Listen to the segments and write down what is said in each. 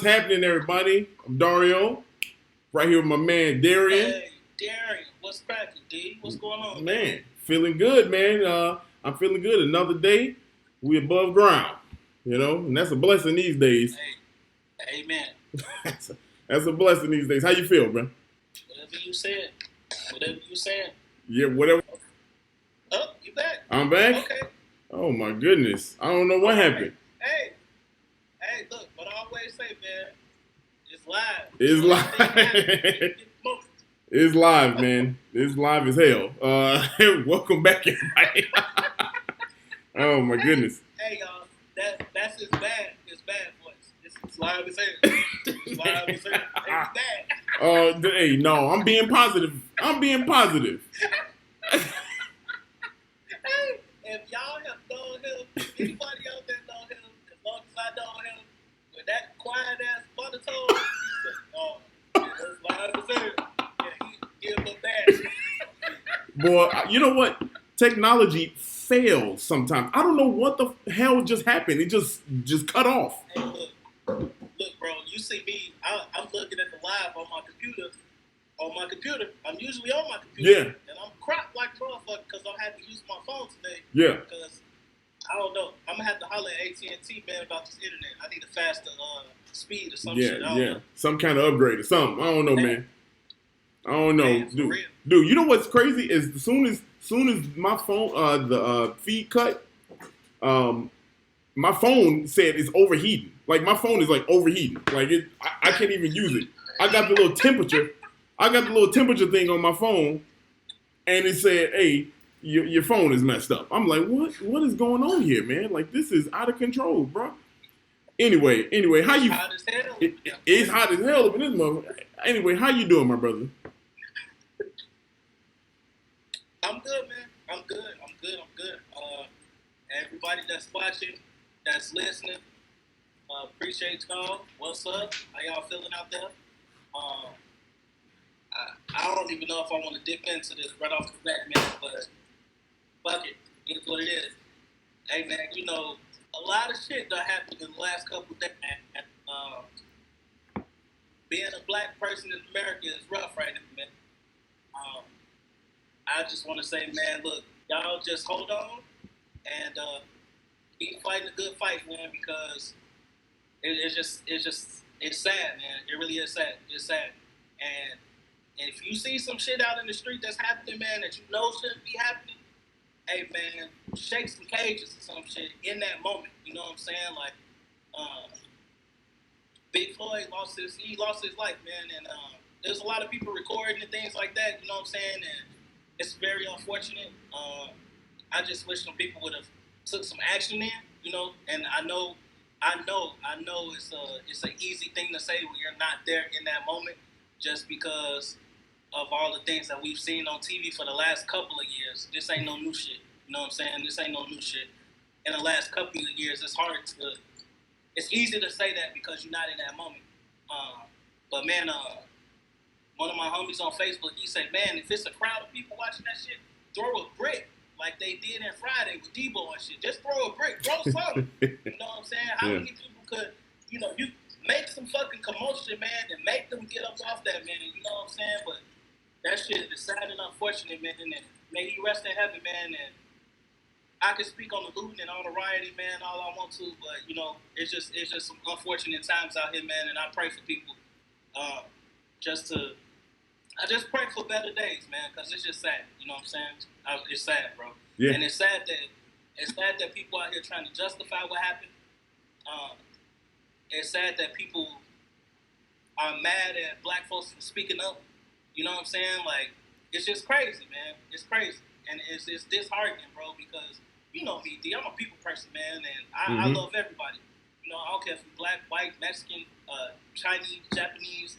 What's happening, everybody? I'm Dario, right here with my man Darrian. Hey, Darrian, what's cracking, D? What's going on? Man, feeling good, man. I'm feeling good. Another day, we above ground, and that's a blessing these days. Hey, amen. that's a blessing these days. How you feel, man? Whatever you said. Whatever you said. Yeah, whatever. Oh, you back? I'm back? Okay. Oh, my goodness. I don't know what happened. Hey, look, but I always say, man, it's live. It's live. It's live, man. It's live as hell. Welcome back, everybody. Oh, my goodness. Hey, y'all, that's his bad voice. It's live as hell. It's live as hell. It's bad. Hey, no, I'm being positive. Hey, if y'all have known him, anybody out there know him, as long as I know him, with that quiet ass monotone, it's live as hell. Yeah, he a little bad. Boy, you know what? Technology fails sometimes. I don't know what the hell just happened. It just cut off. Hey, look, bro. You see me? I'm looking at the live on my computer. I'm usually on my computer. Yeah. And I'm cropped like motherfucker because I had to use my phone today. Yeah. Because I don't know. I'm gonna have to holler at AT&T, man, about this internet. I need a faster speed or some shit. I don't know. Some kind of upgrade or something. I don't know, man. I don't know, man, dude. You know what's crazy is as soon as my phone the feed cut, my phone said it's overheating. Like my phone is like overheating. Like I can't even use it. I got the little temperature thing on my phone, and it said, "Hey, your phone is messed up." I'm like, what is going on here, man? Like this is out of control, bro. Anyway, how you? Hot as hell. It's hot as hell up in this motherfucker. Anyway, how you doing, my brother? I'm good, man. I'm good. Everybody that's watching, that's listening, appreciate y'all. What's up? How y'all feeling out there? I don't even know if I want to dip into this right off the bat, man, but fuck it. It's what it is. Hey, man, a lot of shit that happened in the last couple of days, man. Being a black person in America is rough right now, man. I just want to say, man, look, y'all just hold on and keep fighting a good fight, man, because it's sad, man. It really is sad. It's sad. And if you see some shit out in the street that's happening, man, that you know shouldn't be happening, hey, man, shake some cages or some shit in that moment. You know what I'm saying? Like, Big Floyd lost his life, man, and there's a lot of people recording and things like that. You know what I'm saying? And it's very unfortunate. I just wish some people would have took some action in, and I know it's an easy thing to say when you're not there in that moment, just because of all the things that we've seen on TV for the last couple of years. This ain't no new shit. You know what I'm saying? This ain't no new shit. In the last couple of years, it's easy to say that because you're not in that moment. But man, one of my homies on Facebook, he said, man, if it's a crowd of people watching that shit, throw a brick like they did in Friday with Debo and shit. Just throw a brick, throw something. You know what I'm saying? How many people could, you make some fucking commotion, man, and make them get up off that, man. You know what I'm saying? But that shit is sad and unfortunate, man. And may he rest in heaven, man. And I can speak on the looting and all the rioting, man, all I want to, but it's just some unfortunate times out here, man. And I pray for people, I just pray for better days, man, because it's just sad. You know what I'm saying? It's sad, bro. Yeah. And it's sad that people out here trying to justify what happened. It's sad that people are mad at black folks for speaking up. You know what I'm saying? Like, it's just crazy, man. It's crazy. And it's disheartening, bro, because you know me, D. I'm a people person, man, and I love everybody. I don't care if you're black, white, Mexican, Chinese, Japanese,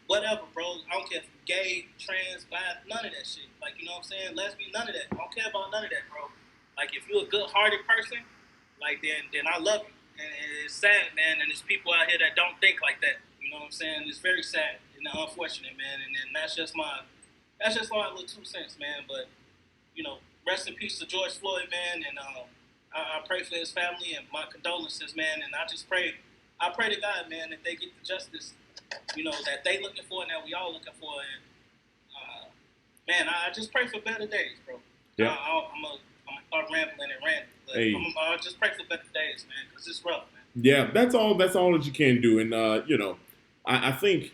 whatever, bro. I don't care if you're gay, trans, bi, none of that shit. Like, you know what I'm saying? Lesbian, none of that. I don't care about none of that, bro. Like, if you're a good-hearted person, like, then I love you. And it's sad, man, and there's people out here that don't think like that. You know what I'm saying? It's very sad and unfortunate, man, and that's just my little 2 cents, man. But, rest in peace to George Floyd, man, and I pray for his family and my condolences, man, and I I pray to God, man, that they get the justice, that they looking for and that we all looking for. And man, I just pray for better days, bro. Yeah. I'm gonna start rambling and ranting, but I'll just pray for better days, man, because it's rough, man. Yeah, that's all that you can do. And I think,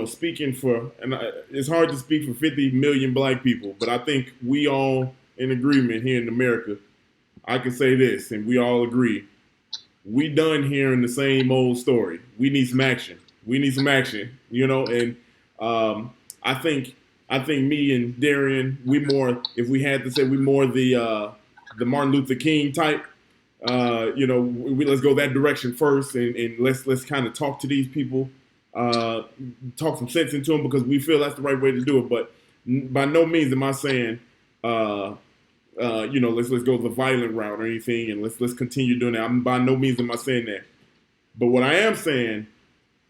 speaking for, and it's hard to speak for 50 million black people, but I think we all in agreement here in America. I can say this, and we all agree. We done hearing the same old story. We need some action. And I think me and Darrian, if we had to say, we more the Martin Luther King type. Let's go that direction first, and let's kind of talk to these people, talk some sense into them, because we feel that's the right way to do it. But by no means am I saying, let's go the violent route or anything, and let's continue doing that. By no means am I saying that. But what I am saying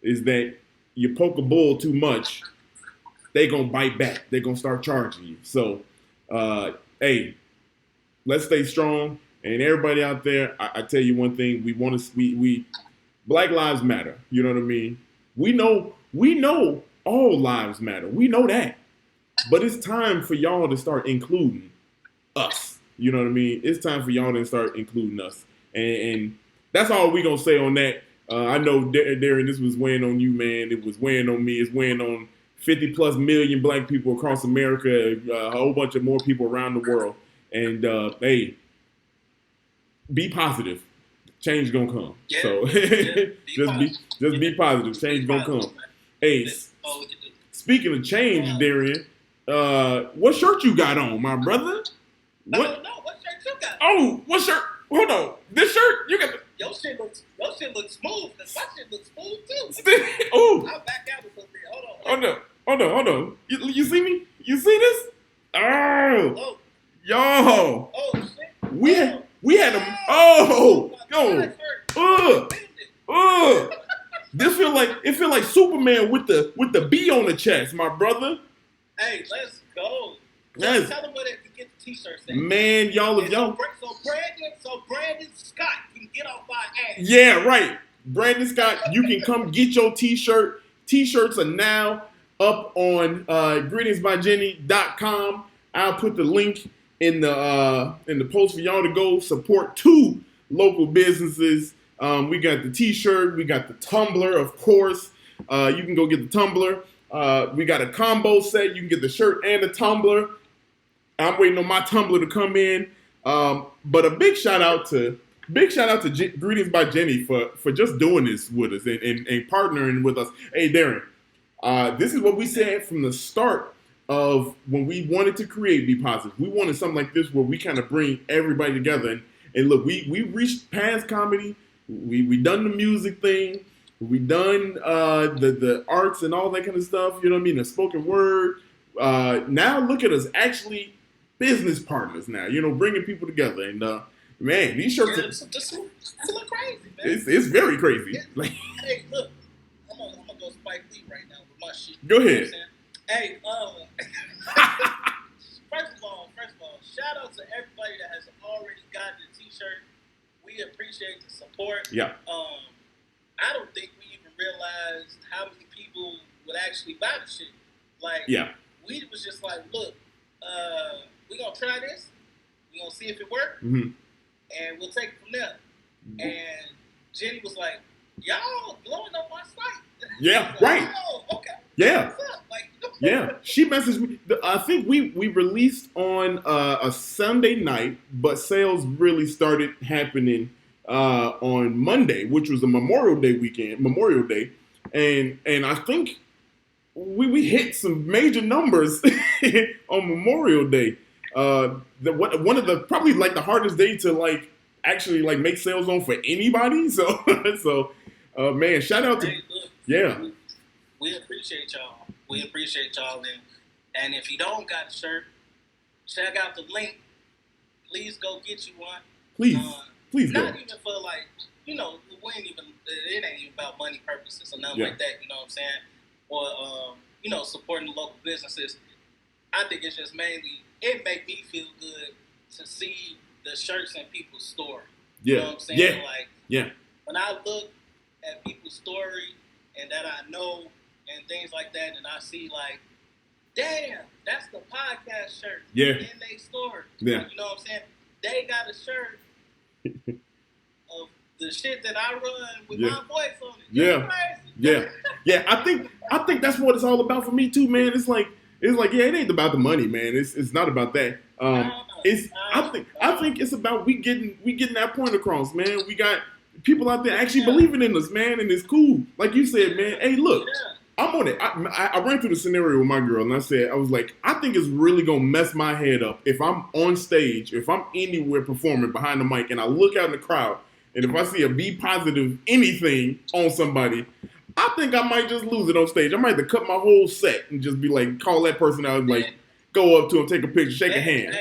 is that you poke a bull too much, they gonna bite back. They gonna start charging you. So, hey, let's stay strong. And everybody out there, I tell you one thing: we Black Lives Matter. You know what I mean? We know all lives matter. We know that, but it's time for y'all to start including us. You know what I mean? It's time for y'all to start including us, and that's all we gonna say on that. I know, Darren, this was weighing on you, man. It was weighing on me. It's weighing on 50 plus million black people across America, a whole bunch of more people around the world. And hey, be positive. Change gonna come. Yeah, so just be positive. Change gonna come. Man. Hey, speaking of change, Darrian, what shirt you got on, my brother? What shirt you got? Oh, what shirt? Hold on. This shirt you got. Your shit looks smooth. Cause my shit looks smooth too. Oh. I'll back out a little bit. Hold on. You see me? You see this? Oh. Yo. Oh shit. We had a This feel like Superman with the B on the chest, my brother. Hey, let's go. Yes. Tell them where they can get the t-shirts at. Man, y'all. So Brandon Scott can get off our ass. Yeah, right. Brandon Scott, you can come get your t-shirt. T-shirts are now up on greetingsbyjenny.com. I'll put the link in the post for y'all to go support 2 local businesses. We got the t-shirt, we got the tumbler, of course. You can go get the tumbler. We got a combo set. You can get the shirt and the tumbler. I'm waiting on my tumbler to come in. But a big shout out to Greetings by Jenny for just doing this with us and partnering with us. Hey, Darren, this is what we said from the start of when we wanted to create Be Positive. We wanted something like this where we kind of bring everybody together. And look, we reached past comedy. We done the music thing. We done the arts and all that kind of stuff. You know what I mean? The spoken word. Now look at us, actually business partners now. Bringing people together. And man, these shirts it's look crazy, man. It's very crazy. Hey, look, I'm gonna go Spike Lee right now with my shit. Go ahead. Hey, first of all, shout out to everybody that has already gotten the t-shirt. We appreciate the support. Yeah. I don't think we even realized how many people would actually buy the shit. We was just like, look, we're gonna try this. We're gonna see if it works, and we'll take it from there. And Jenny was like, y'all blowing up my site. Yeah, right. Oh, okay. Yeah. What's up? Yeah. She messaged me. I think we released on a Sunday night, but sales really started happening on Monday, which was a Memorial Day, and I think we hit some major numbers on Memorial Day. One of the probably the hardest day to actually make sales on for anybody. So man, shout out to we appreciate y'all. We appreciate y'all, and if you don't got a shirt, check out the link. Please go get you one. Please not go. Even for it ain't even about money purposes or nothing like that. You know what I'm saying? Or supporting the local businesses. I think it's just mainly it make me feel good to see the shirts in people's store. Yeah. You know what I'm saying? Yeah. When I look at people's story and that I know and things like that, and I see like, damn, that's the podcast shirt in their story. Yeah. You know what I'm saying? They got a shirt of the shit that I run with my voice on it. Yeah. I think that's what it's all about for me too, man. It's like it ain't about the money, man. It's not about that. I think it's about we getting that point across, man. We got people out there actually believing in us, man, and it's cool. Like you said, man. Hey, look, I'm on it. I ran through the scenario with my girl, and I was like, I think it's really gonna mess my head up if I'm on stage, if I'm anywhere performing behind the mic, and I look out in the crowd, and if I see a be positive anything on somebody, I think I might just lose it on stage. I might have to cut my whole set and just be like, call that person out, and like, go up to him, take a picture, shake a hand.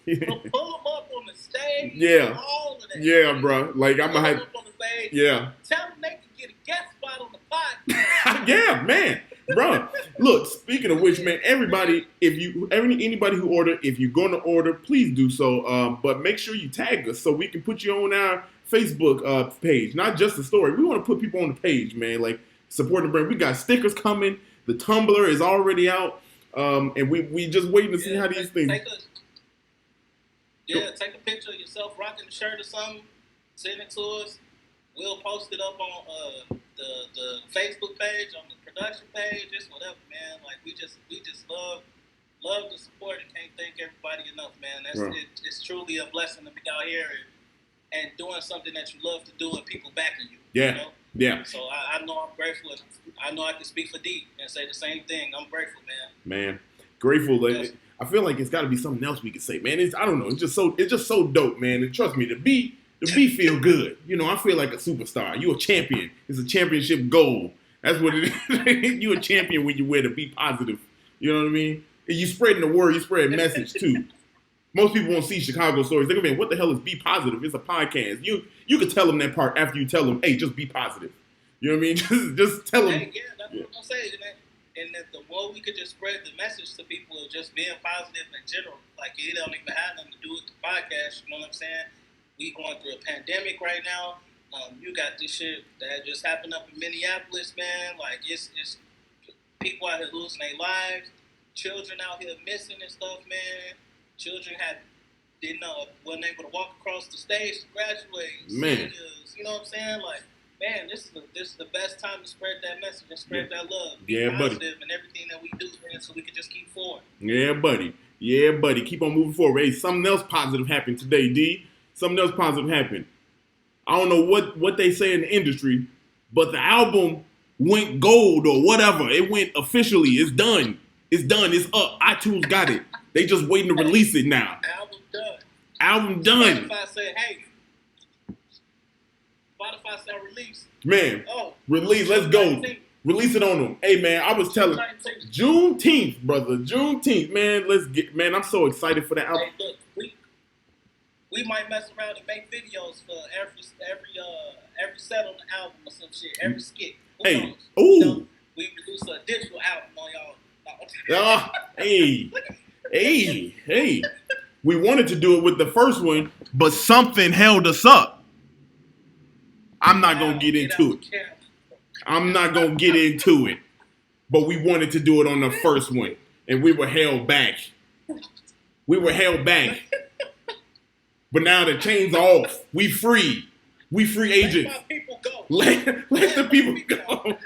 Pull them up on the stage. Yeah. All of that. Yeah, bro. Like, I'm gonna have. Up on the stage. Yeah. Tell them they can get a guest spot on the podcast. Yeah, man. Bro, look, speaking of which, man, everybody, anybody who order, if you're going to order, please do so. But make sure you tag us so we can put you on our Facebook page, not just the story. We want to put people on the page, man, like supporting the brand. We got stickers coming. The Tumblr is already out. And we just waiting to see how these things. Take a picture of yourself rocking the shirt or something. Send it to us. We'll post it up on the Facebook page, on the production page, just whatever, man. Like we just love the support and can't thank everybody enough, man. It's truly a blessing to be out here and doing something that you love to do and people backing you. Yeah. You know? Yeah. So I know I'm grateful. I know I can speak for D and say the same thing. I'm grateful, man. Man, grateful. I feel like it's got to be something else we can say, man. I don't know. It's just so dope, man. And trust me, the B feel good. You know, I feel like a superstar. You a champion. It's a championship goal. That's what it is. You a champion when you wear the Be Positive. You know what I mean? And you spreading the word. You spread a message too. Most people won't see Chicago stories. They're gonna be, what the hell is Be Positive? It's a podcast. You could tell them that part after you tell them, hey, just be positive. You know what I mean? Just tell them. Hey, yeah, that's what I'm saying. And that the more we could just spread the message to people of just being positive in general, like it don't even have nothing to do with the podcast. You know what I'm saying? We going through a pandemic right now. You got this shit that just happened up in Minneapolis, man. Like it's people out here losing their lives, children out here missing and stuff, man. Children wasn't able to walk across the stage to graduate. Man, seniors, you know what I'm saying? Like, man, this is the best time to spread that message and spread that love. Be positive in everything that we do, man, so we can just keep forward. Yeah, buddy. Keep on moving forward. Hey, something else positive happened today, D. Something else positive happened. I don't know what they say in the industry, but the album went gold or whatever. It went officially. It's done. It's up. iTunes got it. They just waiting to release it now. Album done. Spotify said, hey. Spotify said release. Man, release. Let's go. Release it on them. Hey, man, I was telling Juneteenth, brother. Juneteenth, man. I'm so excited for that album. Hey, look, we might mess around and make videos for every set on the album or some shit, every skit. Hey, we produce a digital album on y'all. Hey. We wanted to do it with the first one, but something held us up. I'm not gonna get into it. But we wanted to do it on the first one, and we were held back. But now the chains are off. We free. We free agents. Let the people go.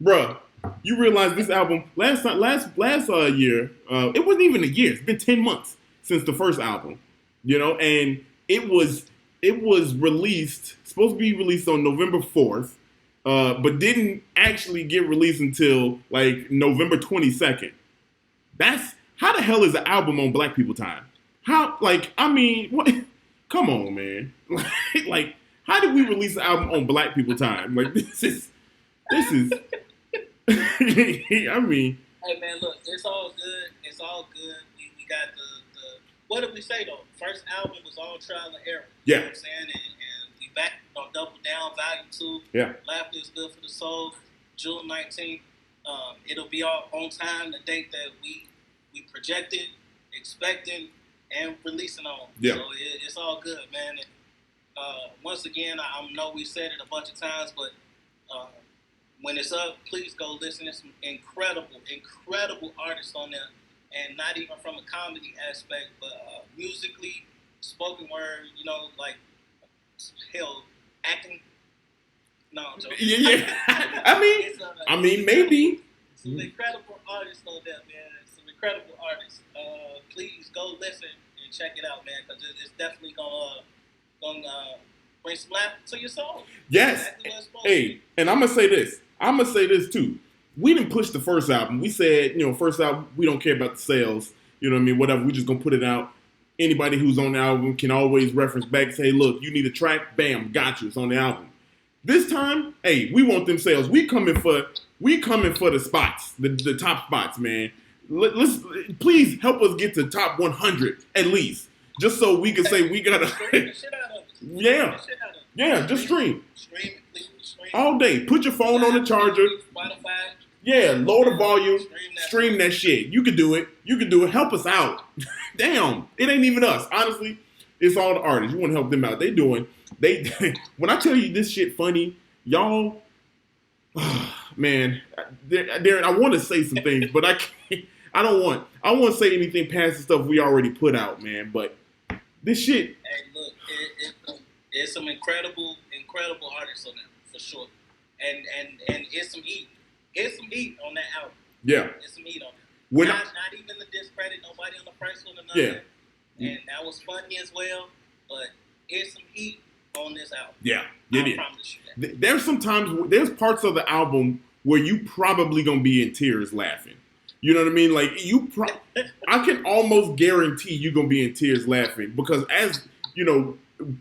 Bruh, you realize this album, last year, it wasn't even a year. It's been 10 months since the first album. You know, and it was released, supposed to be released on November 4th, but didn't actually get released until like November 22nd. How the hell is an album on Black People Time? What? Come on, man. Like, how did we release an album on Black People Time? Like, this is. I mean. Hey, man, look, it's all good. We got the what did we say, though? First album was all trial and error. Yeah. You know what I'm saying? And we back on Double Down, Volume 2. Yeah. Laughter is Good for the Soul, June 19th. It'll be all on time, the date that we projected, expecting, and releasing on. Yeah. So it's all good, man. And, once again, I know we said it a bunch of times, but When it's up, please go listen to some incredible artists on there, and not even from a comedy aspect, but musically, spoken word, like hell, acting. No, I'm joking. Yeah. I mean, maybe. Some incredible artists on there, man. Some incredible artists. Please go listen and check it out, man, because it's definitely gonna bring some laugh to your soul. Yes. Hey, and I'm gonna say this too. We didn't push the first album. We said, first album, we don't care about the sales. You know what I mean? Whatever. We just gonna put it out. Anybody who's on the album can always reference back and say, look, you need a track, bam, got you. It's on the album. This time, hey, we want them sales. We coming for the spots, the top spots, man. Let's please help us get to top 100 at least, just so we can say we gotta. Yeah, just stream. Stream all day. Put your phone on the charger. Spotify. Yeah, lower the volume. Stream that shit. You can do it. Help us out. Damn, it ain't even us. Honestly, it's all the artists. You want to help them out. They when I tell you this shit funny, y'all, man, Darren, I want to say some things, but I can't. I want to say anything past the stuff we already put out, man. But this shit. Hey, look, it's some incredible artists on there for sure, and it's some heat. It's some heat on that album. Yeah, it's some heat on it. Not even to discredit nobody on the price one or nothing. Yeah, and that was funny as well. But it's some heat on this album. Yeah, it is. There's parts of the album where you probably gonna be in tears laughing. You know what I mean? Like I can almost guarantee you gonna be in tears laughing because as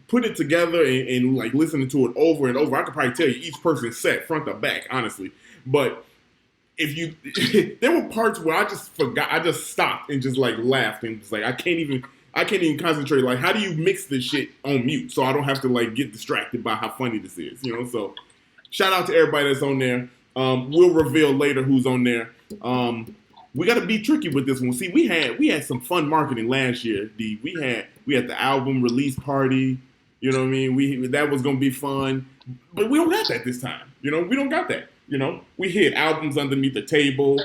put it together and like listening to it over and over, I could probably tell you each person's set front to back, honestly. But there were parts where I just forgot, I just stopped and just like laughed and was like, I can't even concentrate. Like, how do you mix this shit on mute so I don't have to like get distracted by how funny this is? So shout out to everybody that's on there. We'll reveal later who's on there. We got to be tricky with this one. See, we had some fun marketing last year. We had the album release party. You know what I mean? That was gonna be fun, but we don't got that this time. We don't got that. We hid albums underneath the table.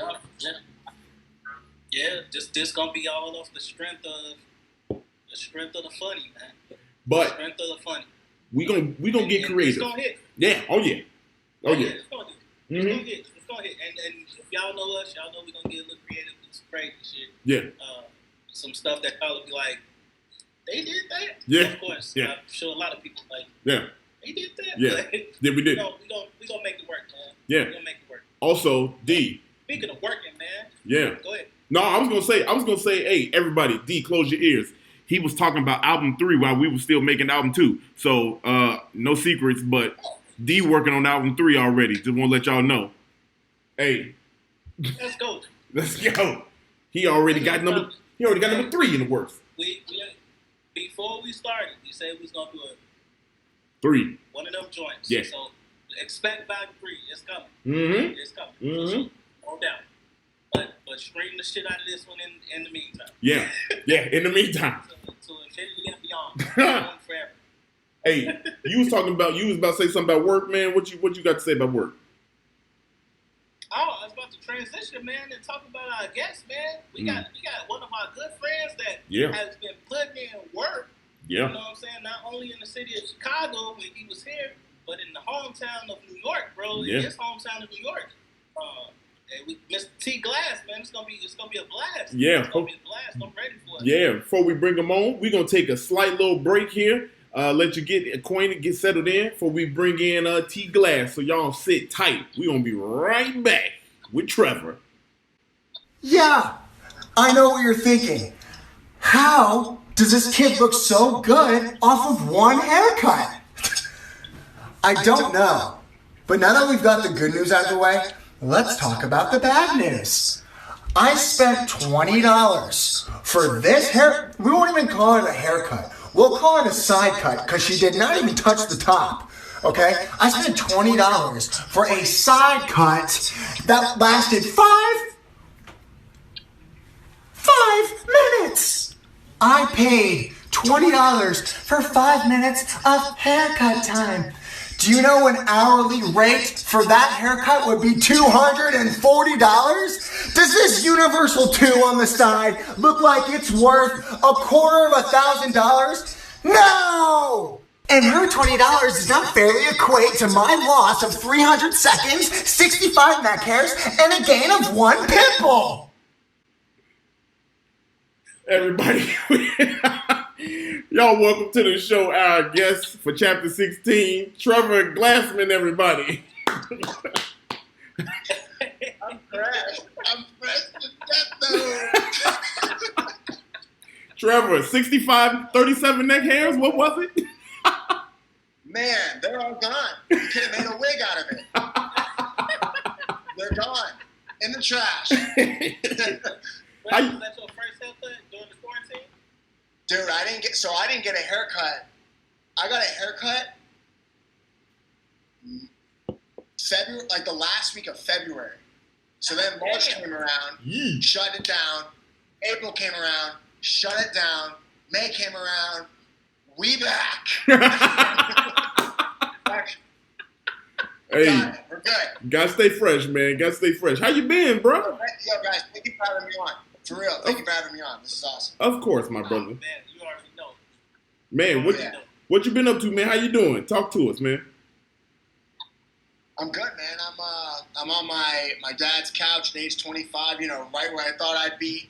Yeah, this gonna be all off the strength of the funny, man. But the strength of the funny. We gonna get creative. It's gonna hit. Yeah. Oh yeah. Oh yeah. It's gonna hit. It's gonna hit. And if y'all know us, y'all know we're gonna get a little creative with some crazy shit. Yeah. Some stuff that probably be like, they did that. Yeah. Of course. Yeah. I'm sure a lot of people like. Yeah. They did that. Yeah. Yeah, we did. We gonna make it work, man. Yeah. We gonna make it work. Also, D. Speaking of working, man. Yeah. Go ahead. No, I was gonna say, hey, everybody, D, close your ears. He was talking about album 3 while we were still making album 2. So no secrets, but D working on album 3 already. Just want to let y'all know. Hey. Let's go. Let's go. He already got number 3 in the works. Before we started, we said we was gonna do a 3. One of them joints. Yeah. So expect volume 3. It's coming. Mm-hmm. It's coming. Mm-hmm. No doubt. But stream the shit out of this one in the meantime. Yeah. Yeah, in the meantime. To infinity and beyond. Forever. Hey, you was about to say something about work, man. What you got to say about work? Oh, I was about to transition, man, and talk about our guest, man. We got one of our good friends that has been putting in work. Yeah. You know what I'm saying? Not only in the city of Chicago when he was here, but in the hometown of New York, bro. Yeah. His hometown of New York. Mr. T. Glass, man, it's gonna be a blast. Yeah. It's gonna be a blast. I'm ready for it. Yeah. Before we bring him on, we're gonna take a slight little break here. Let you get acquainted, get settled in before we bring in T. Glass. So y'all sit tight. We're gonna be right back with Trevor. Yeah, I know what you're thinking. How does this kid look so good off of one haircut? I don't know. But now that we've got the good news out of the way, let's talk about the bad news. I spent $20 for this hair. We won't even call it a haircut. We'll call it a side cut because she did not even touch the top. Okay? I spent $20 for a side cut that lasted five minutes. I paid $20 for 5 minutes of haircut time. Do you know an hourly rate for that haircut would be $240? Does this universal 2 on the side look like it's worth $250,000? No! And her $20 does not fairly equate to my loss of 300 seconds, 65 neck hairs, and a gain of 1 pimple. Everybody, y'all welcome to the show. Our guest for chapter 16, Trevor Glassman, everybody. I'm fresh. I'm fresh to death, though. Trevor, 65, 37 neck hairs, what was it? Man, they're all gone. You could have made a wig out of it. They're gone. In the trash. Was that your first haircut during the quarantine? Dude, I didn't get a haircut. I got a haircut February, like the last week of February. So then March came around, shut it down. April came around, shut it down. May came around, we back. Hey, we're good. Gotta stay fresh, man. Gotta stay fresh. How you been, bro? Yo, guys, thank you for having me on. For real, thank you for having me on. This is awesome. Of course, my brother. Man, you already know. Man, what you been up to, man? How you doing? Talk to us, man. I'm good, man. I'm on my dad's couch at age 25. You know, right where I thought I'd be.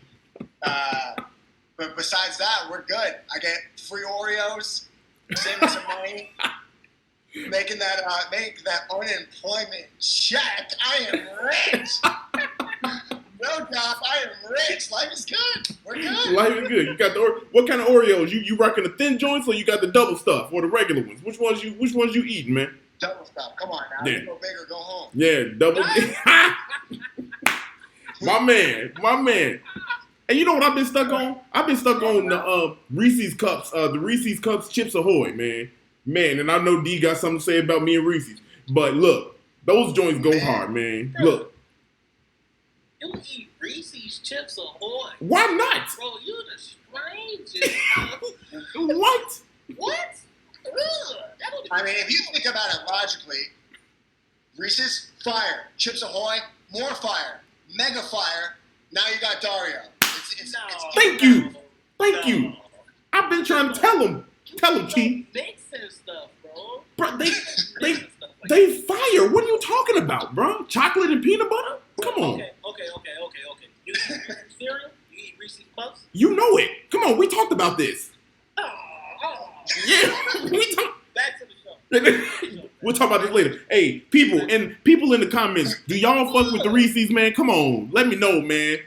But besides that, we're good. I get free Oreos, saving some money, making that unemployment check. I am rich. No job, I am rich. Life is good. We're good. Life is good. You got what kind of Oreos? You rocking the thin joints or you got the double stuff or the regular ones? Which ones you eating, man? Double stuff. Come on now. Yeah. Go big or go home. Yeah, double. my man. And you know what I've been stuck on? I've been stuck on the Reese's Cups, the Reese's Cups Chips Ahoy, man. Man, and I know D got something to say about me and Reese's. But look, those joints go hard, man. Look. You eat Reese's Chips Ahoy? Why not? Bro, you the strangest. What? What? I mean, if you think about it logically, Reese's, fire. Chips Ahoy, more fire. Mega fire. Now you got Dario. Thank you. I've been trying to tell him. Tell him, T. Mixing stuff, bro. Bro, they fire. What are you talking about, bro? Chocolate and peanut butter? Come on. Okay. You eat cereal? You eat Reese's Puffs? You know it. Come on, we talked about this. Yeah, we talked. Back to the show. We'll talk about this later. Hey, people in the comments, do y'all fuck with the Reese's, man? Come on, let me know, man.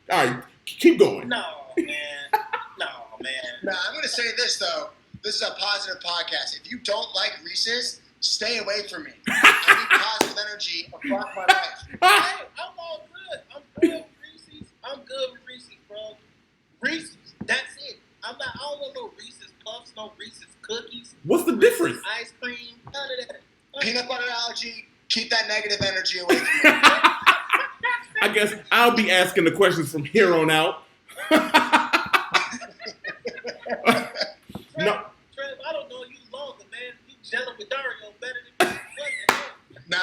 All right, keep going. No, man. Now, I'm going to say this, though. This is a positive podcast. If you don't like Reese's, stay away from me. I need positive energy across my life. Hey, I'm all good. I'm good with Reese's. I'm good with Reese's, bro. Reese's, that's it. I don't want no Reese's Puffs, no Reese's Cookies. What's the difference? Ice cream, none of that. Peanut butter allergy, keep that negative energy away from me. I guess I'll be asking the questions from here on out. No. Trev, I don't know you longer, man. You gelling with Dario better than me. No.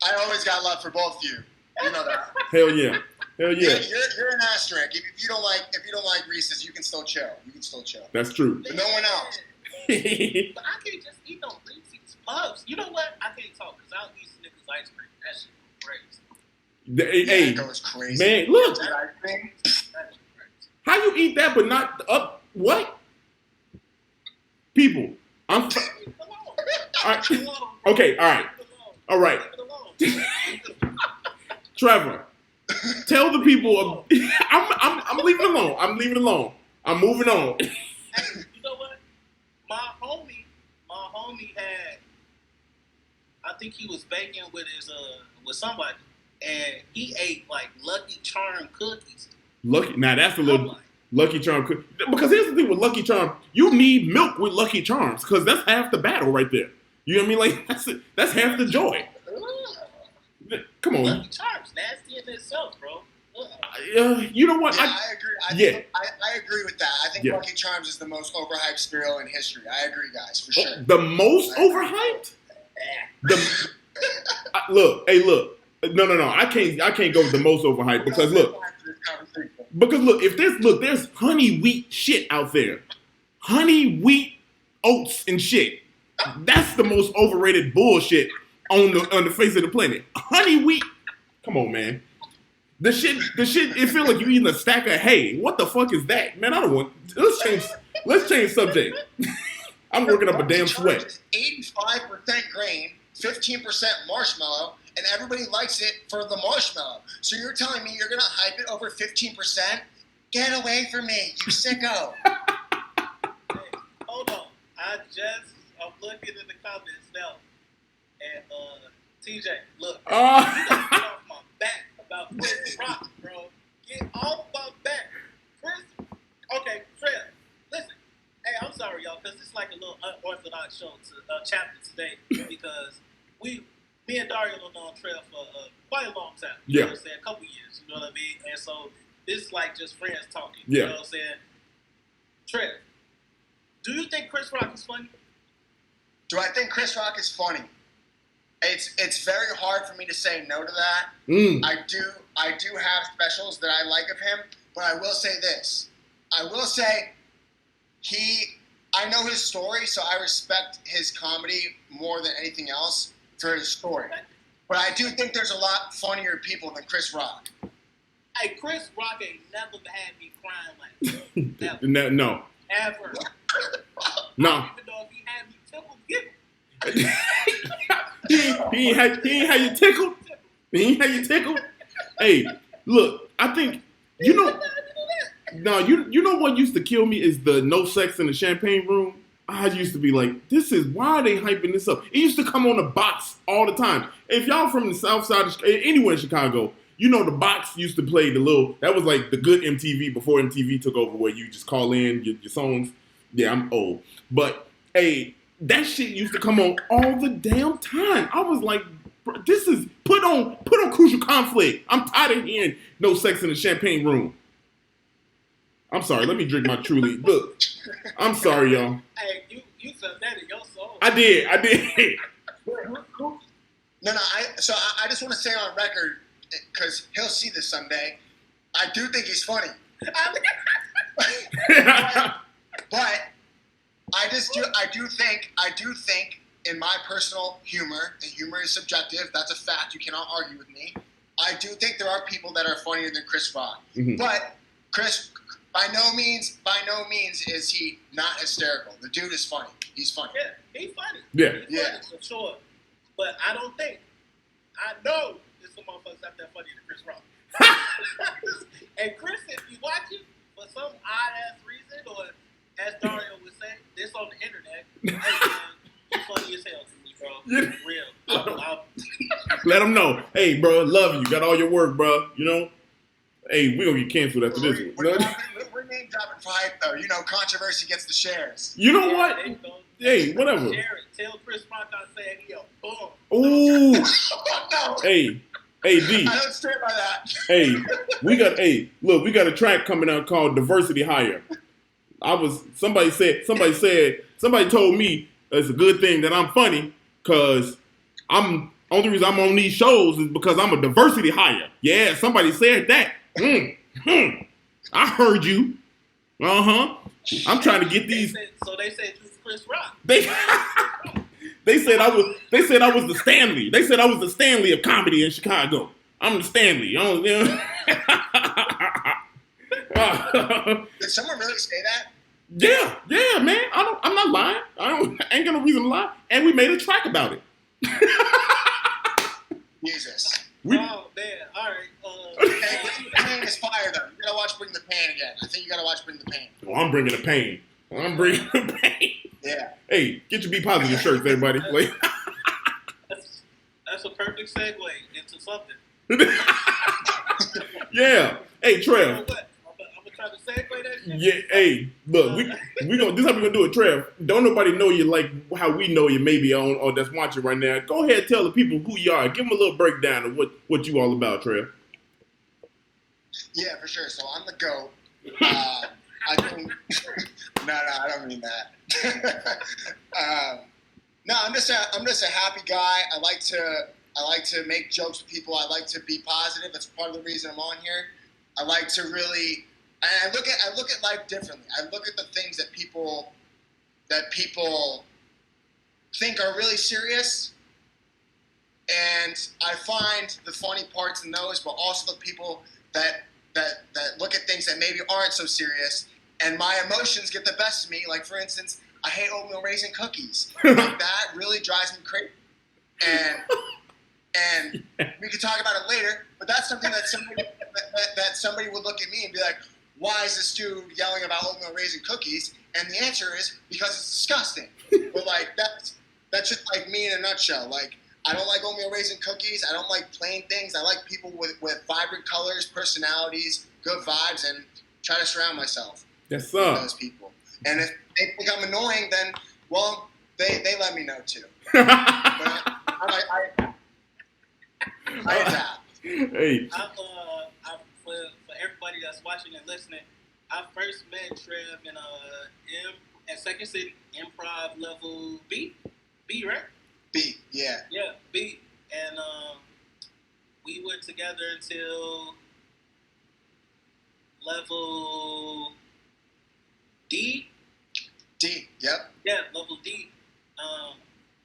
I always got love for both of you. You know that. Hell yeah. You're an asterisk. If you don't like Reese's, you can still chill. That's true. But no one else. But I can't just eat no Reese's Puffs. You know what? I can't talk because I'll eat Snickers ice cream. That shit crazy. Hey, that goes crazy. Man, look. That ice cream. How you eat that but not up? What? People, I'm. Okay, all right. Trevor, tell the people. I'm leaving it alone. I'm moving on. Hey, you know what? My homie had. I think he was baking with somebody, and he ate like Lucky Charm cookies. Now that's a little. Lucky Charm, because here's the thing with Lucky Charm, you need milk with Lucky Charms, because that's half the battle right there. You know what I mean? Like that's half the joy. Come on. Lucky Charms nasty in itself, bro. You know what? Yeah, I agree. I agree with that. I think Yeah. Lucky Charms is the most overhyped cereal in history. I agree, guys, for sure. The most overhyped? Look. No. I can't go with the most overhyped because look, if there's honey wheat shit out there, honey wheat oats and shit. That's the most overrated bullshit on the face of the planet. Honey wheat. Come on, man. The shit. It feels like you eating a stack of hay. What the fuck is that, man? I don't want. Let's change subject. I'm working up a damn sweat. 85% grain, 15% marshmallow, and everybody likes it for the marshmallow. So you're telling me you're gonna hype it over 15%? Get away from me, you sicko! Hey, hold on. I'm looking in the comments now, and TJ, look, you gotta get off my back about Chris Rock, bro. Get off my back, Chris. Okay, Trev, listen. Hey, I'm sorry, y'all, because it's like a little unorthodox show chapter today because me and Dario have known Trev for quite a long time. You know what I'm saying? A couple years, you know what I mean? And so this is like just friends talking. You know what I'm saying? Trev, do you think Chris Rock is funny? Do I think Chris Rock is funny? It's very hard for me to say no to that. I do have specials that I like of him, but I will say this. I will say I know his story, so I respect his comedy more than anything else for his story. But I do think there's a lot funnier people than Chris Rock. Hey, Chris Rock ain't never had me crying like that. Never. No. Ever. No. I don't even know if he had me tickled. He ain't had you tickled. He ain't had you tickled. Hey, look, I think you know. No, you know what used to kill me is the no sex in the champagne room. I used to be like, why are they hyping this up? It used to come on the box all the time. If y'all from the south side of anywhere in Chicago, you know the box used to play that was like the good MTV before MTV took over where you just call in your songs. Yeah, I'm old. But hey, that shit used to come on all the damn time. I was like, this is put on Crucial Conflict. I'm tired of hearing no sex in the champagne room. I'm sorry. Let me drink my Truly. Look, I'm sorry, y'all. Hey, you said that in your soul. I did. No. I just want to say on record, because he'll see this someday. I do think he's funny. But I do think in my personal humor, and humor is subjective. That's a fact. You cannot argue with me. I do think there are people that are funnier than Chris Rock. Mm-hmm. But Chris, by no means is he not hysterical. The dude is funny. He's funny. Yeah, he's funny. Yeah. He's funny for sure. But I know there's some motherfuckers out there funnier than Chris Rock. And Chris, if you watch it for some odd ass reason, or as Dario would say, this on the internet, hey man, you're funny as hell to me, bro. For real. Let them know. Hey, bro, love you. Got all your work, bro. You know? Hey, we're going to get canceled after this one. We're name dropping for hype, though. You know, controversy gets the shares. You know what? Hey, whatever. Tell Chris Rock I said he a bum. Ooh. No. Hey, D. I don't stand by that. Hey, we got a track coming out called Diversity Hire. Somebody told me it's a good thing that I'm funny because only reason I'm on these shows is because I'm a diversity hire. Yeah, somebody said that. I heard you. I'm trying to get these. So they said you was Chris Rock. They said I was the Stanley. They said I was the Stanley of comedy in Chicago. I'm the Stanley. Did someone really say that? Yeah, man. I'm not lying. I ain't got no reason to lie. And we made a track about it. Jesus. Oh man, all right. Hey, Bring the Pain is fire though. You gotta watch Bring the Pain again. I think you gotta watch Bring the Pain. Oh, I'm bringing the pain. Yeah. Hey, get your Be Positive shirts, everybody. That's a perfect segue into something. Yeah. Hey, Trev. I'm gonna try to segue that shit. Yeah. Hey, look, we gonna. This is how we gonna do it, Trev. Don't nobody know you like how we know you, maybe on that's watching right now. Go ahead, and tell the people who you are. Give them a little breakdown of what you all about, Trev. Yeah, for sure. So I'm the GOAT. I don't. No, I don't mean that. No, I'm just a happy guy. I like to make jokes with people. I like to be positive. That's part of the reason I'm on here. I like to really. And I look at life differently. I look at the things that people think are really serious, and I find the funny parts in those, but also the people that look at things that maybe aren't so serious, and my emotions get the best of me. Like, for instance, I hate oatmeal raisin cookies. Like, that really drives me crazy. And we could talk about it later, but that's something that somebody would look at me and be like, why is this dude yelling about oatmeal raisin cookies? And the answer is because it's disgusting. But like that's just like me in a nutshell. Like, I don't like oatmeal raisin cookies. I don't like plain things. I like people with vibrant colors, personalities, good vibes, and try to surround myself with those people. And if they think I'm annoying, then, well, they let me know too. But I adapt. Hey. For everybody that's watching and listening, I first met Trev in at Second City, improv level B, right? B, yeah. Yeah, B. And we were together until level D. D, yep. Yeah, level D.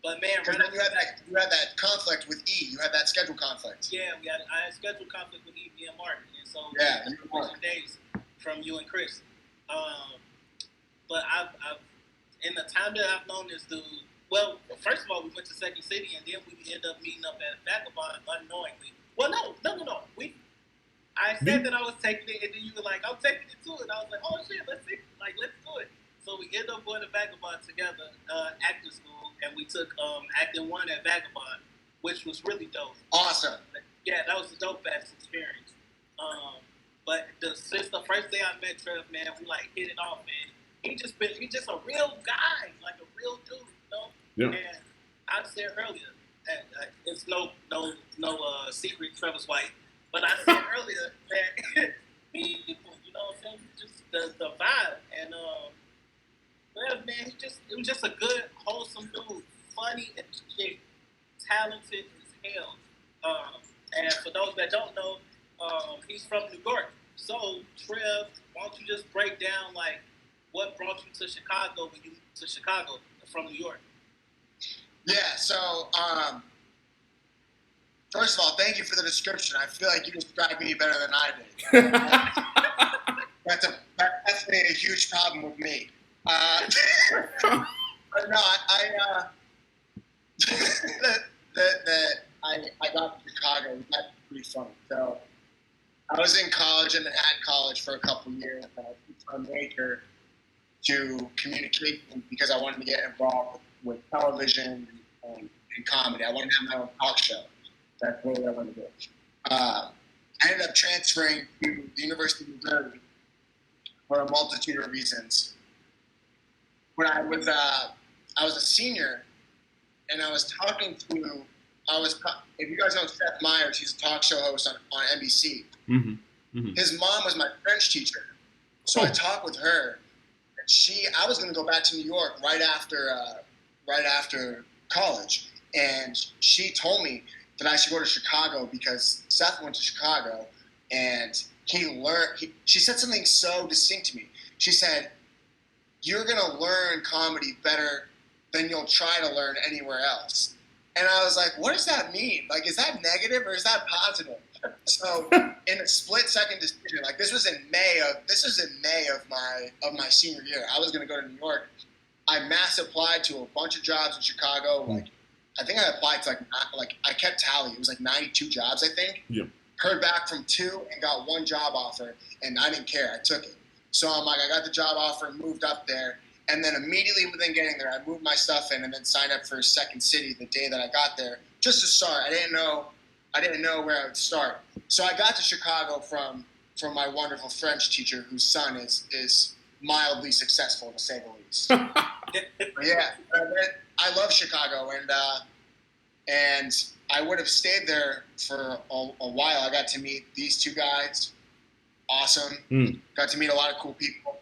But man, right after you had that conflict with E. You had that schedule conflict. Yeah, I had schedule conflict with E, me and Martin, and so yeah, you were days from you and Chris. But I've in the time that I've known this dude. Well, first of all, we went to Second City, and then we ended up meeting up at Vagabond unknowingly. Well, no. I said that I was taking it, and then you were like, "I'm taking it too," and I was like, "Oh shit, let's do it." So we ended up going to Vagabond together, acting school, and we took acting 1 at Vagabond, which was really dope. Awesome. Yeah, that was a dope ass experience. But since the first day I met Trev, man, we like hit it off, man. He's just a real guy, like a real dude, you know. Yeah. And I said earlier, that it's no secret Trevor's white, but I said earlier that people, you know what I'm saying, just the vibe, and well, man, it was just a good, wholesome dude, funny and shit, talented as hell. And for those that don't know, he's from New York. So, Trev, why don't you just break down like what brought you to Chicago when you to Chicago from New York? Yeah. So, first of all, thank you for the description. I feel like you described me better than I did. That's definitely a huge problem with me. But no, I got to Chicago. That's pretty funny. So I was in college, in Manhattan College, for a couple of years. I switched my major to communication because I wanted to get involved with television and comedy. I wanted to have my own talk show. That's what I wanted to do. I ended up transferring to the University of Missouri for a multitude of reasons. When I was a senior, and I was talking to, if you guys know Seth Meyers, he's a talk show host on NBC. Mm-hmm. Mm-hmm. His mom was my French teacher, so I talked with her. And I was going to go back to New York right after college, and she told me that I should go to Chicago because Seth went to Chicago, and she said something so distinct to me. She said, "You're going to learn comedy better than you'll try to learn anywhere else." And I was like, what does that mean? Like, is that negative or is that positive? So in a split-second decision, like this was in May of my senior year. I was going to go to New York. I mass applied to a bunch of jobs in Chicago. Like, I think I applied to I kept tally. It was like 92 jobs, I think. Yeah. Heard back from 2 and got 1 job offer, and I didn't care. I took it. So I'm like, I got the job offer, moved up there. And then immediately within getting there, I moved my stuff in and then signed up for Second City the day that I got there, just to start. I didn't know where I would start. So I got to Chicago from my wonderful French teacher, whose son is mildly successful, to say the least. Yeah, I love Chicago, and I would have stayed there for a while. I got to meet these 2 guys, awesome. Mm. Got to meet a lot of cool people.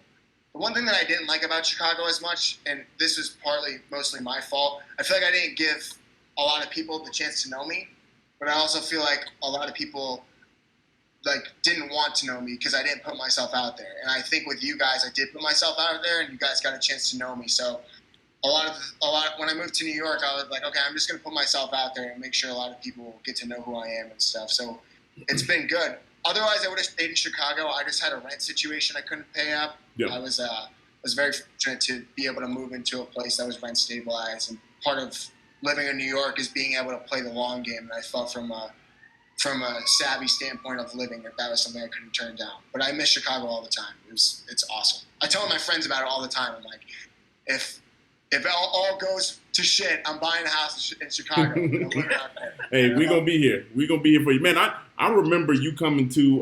The one thing that I didn't like about Chicago as much, and this is mostly my fault, I feel like I didn't give a lot of people the chance to know me, but I also feel like a lot of people like didn't want to know me because I didn't put myself out there. And I think with you guys, I did put myself out there, and you guys got a chance to know me. So a lot when I moved to New York, I was like, okay, I'm just gonna put myself out there and make sure a lot of people get to know who I am and stuff. So it's been good. Otherwise, I would have stayed in Chicago. I just had a rent situation I couldn't pay up. Yeah. I was very fortunate to be able to move into a place that was rent stabilized, and part of living in New York is being able to play the long game. And I felt from a savvy standpoint of living that was something I couldn't turn down. But I miss Chicago all the time. It's awesome. I tell my friends about it all the time. I'm like, if it all goes to shit, I'm buying a house in Chicago. I'm living out there. Hey, we're gonna be here. We're gonna be here for you, man. I remember you coming to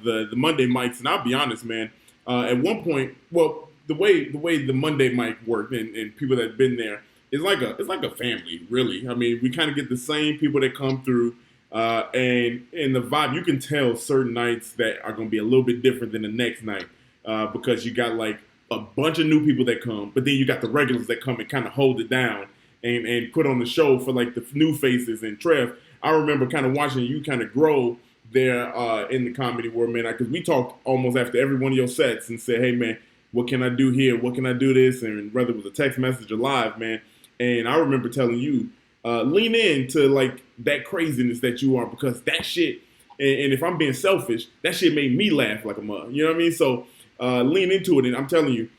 the Monday mics, and I'll be honest, man. At one point, well, the way the Monday mic worked, and people that've been there, it's like a family, really. I mean, we kind of get the same people that come through, and the vibe. You can tell certain nights that are gonna be a little bit different than the next night, because you got like a bunch of new people that come, but then you got the regulars that come and kind of hold it down and put on the show for like the new faces. And Trev, I remember kind of watching you kind of grow there in the comedy world, man, because we talked almost after every one of your sets and said, hey, man, what can I do here? What can I do this? And whether it was a text message or live, man. And I remember telling you, lean into like that craziness that you are, because that shit, and if I'm being selfish, that shit made me laugh like a mug. You know what I mean? So lean into it. And I'm telling you,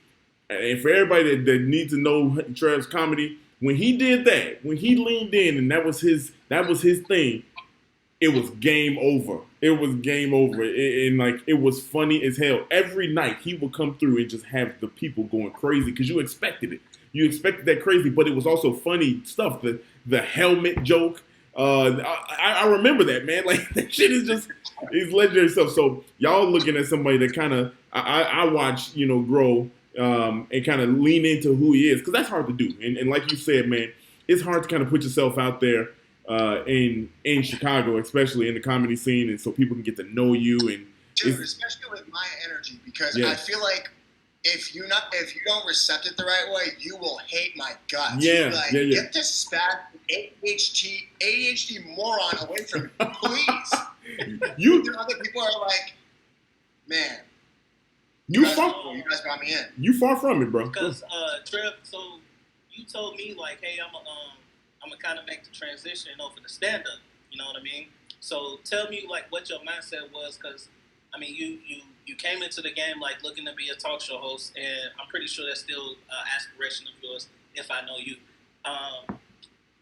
and for everybody that needs to know Trev's comedy, when he did that, when he leaned in and that was his thing, it was game over. It was game over. And like, it was funny as hell. Every night he would come through and just have the people going crazy because you expected it. You expected that crazy, but it was also funny stuff. The helmet joke. I remember that, man. Like, that shit is just, it's legendary stuff. So y'all looking at somebody that kind of, I watch, grow and kind of lean into who he is, because that's hard to do. And like you said, man, it's hard to kind of put yourself out there in Chicago, especially in the comedy scene, and so people can get to know you. And dude, especially with my energy, because I feel like if you don't recept it the right way, you will hate my guts. Yeah, like, yeah. Get this fat ADHD moron away from me, please. Other people are like, man, you guys got me in. You far from it, bro. Because Trev, so you told me like, hey, I'm gonna kind of make the transition over to stand up. You know what I mean? So tell me like what your mindset was, because I mean you came into the game like looking to be a talk show host, and I'm pretty sure that's still an aspiration of yours if I know you.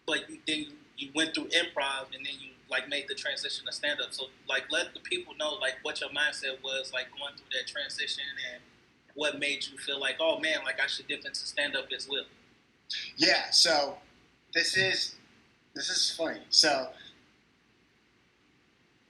But then you went through improv, and then you like made the transition to stand up. So like let the people know like what your mindset was like going through that transition, and what made you feel like, oh man, like I should dip into stand up as well. Yeah. So this is funny. So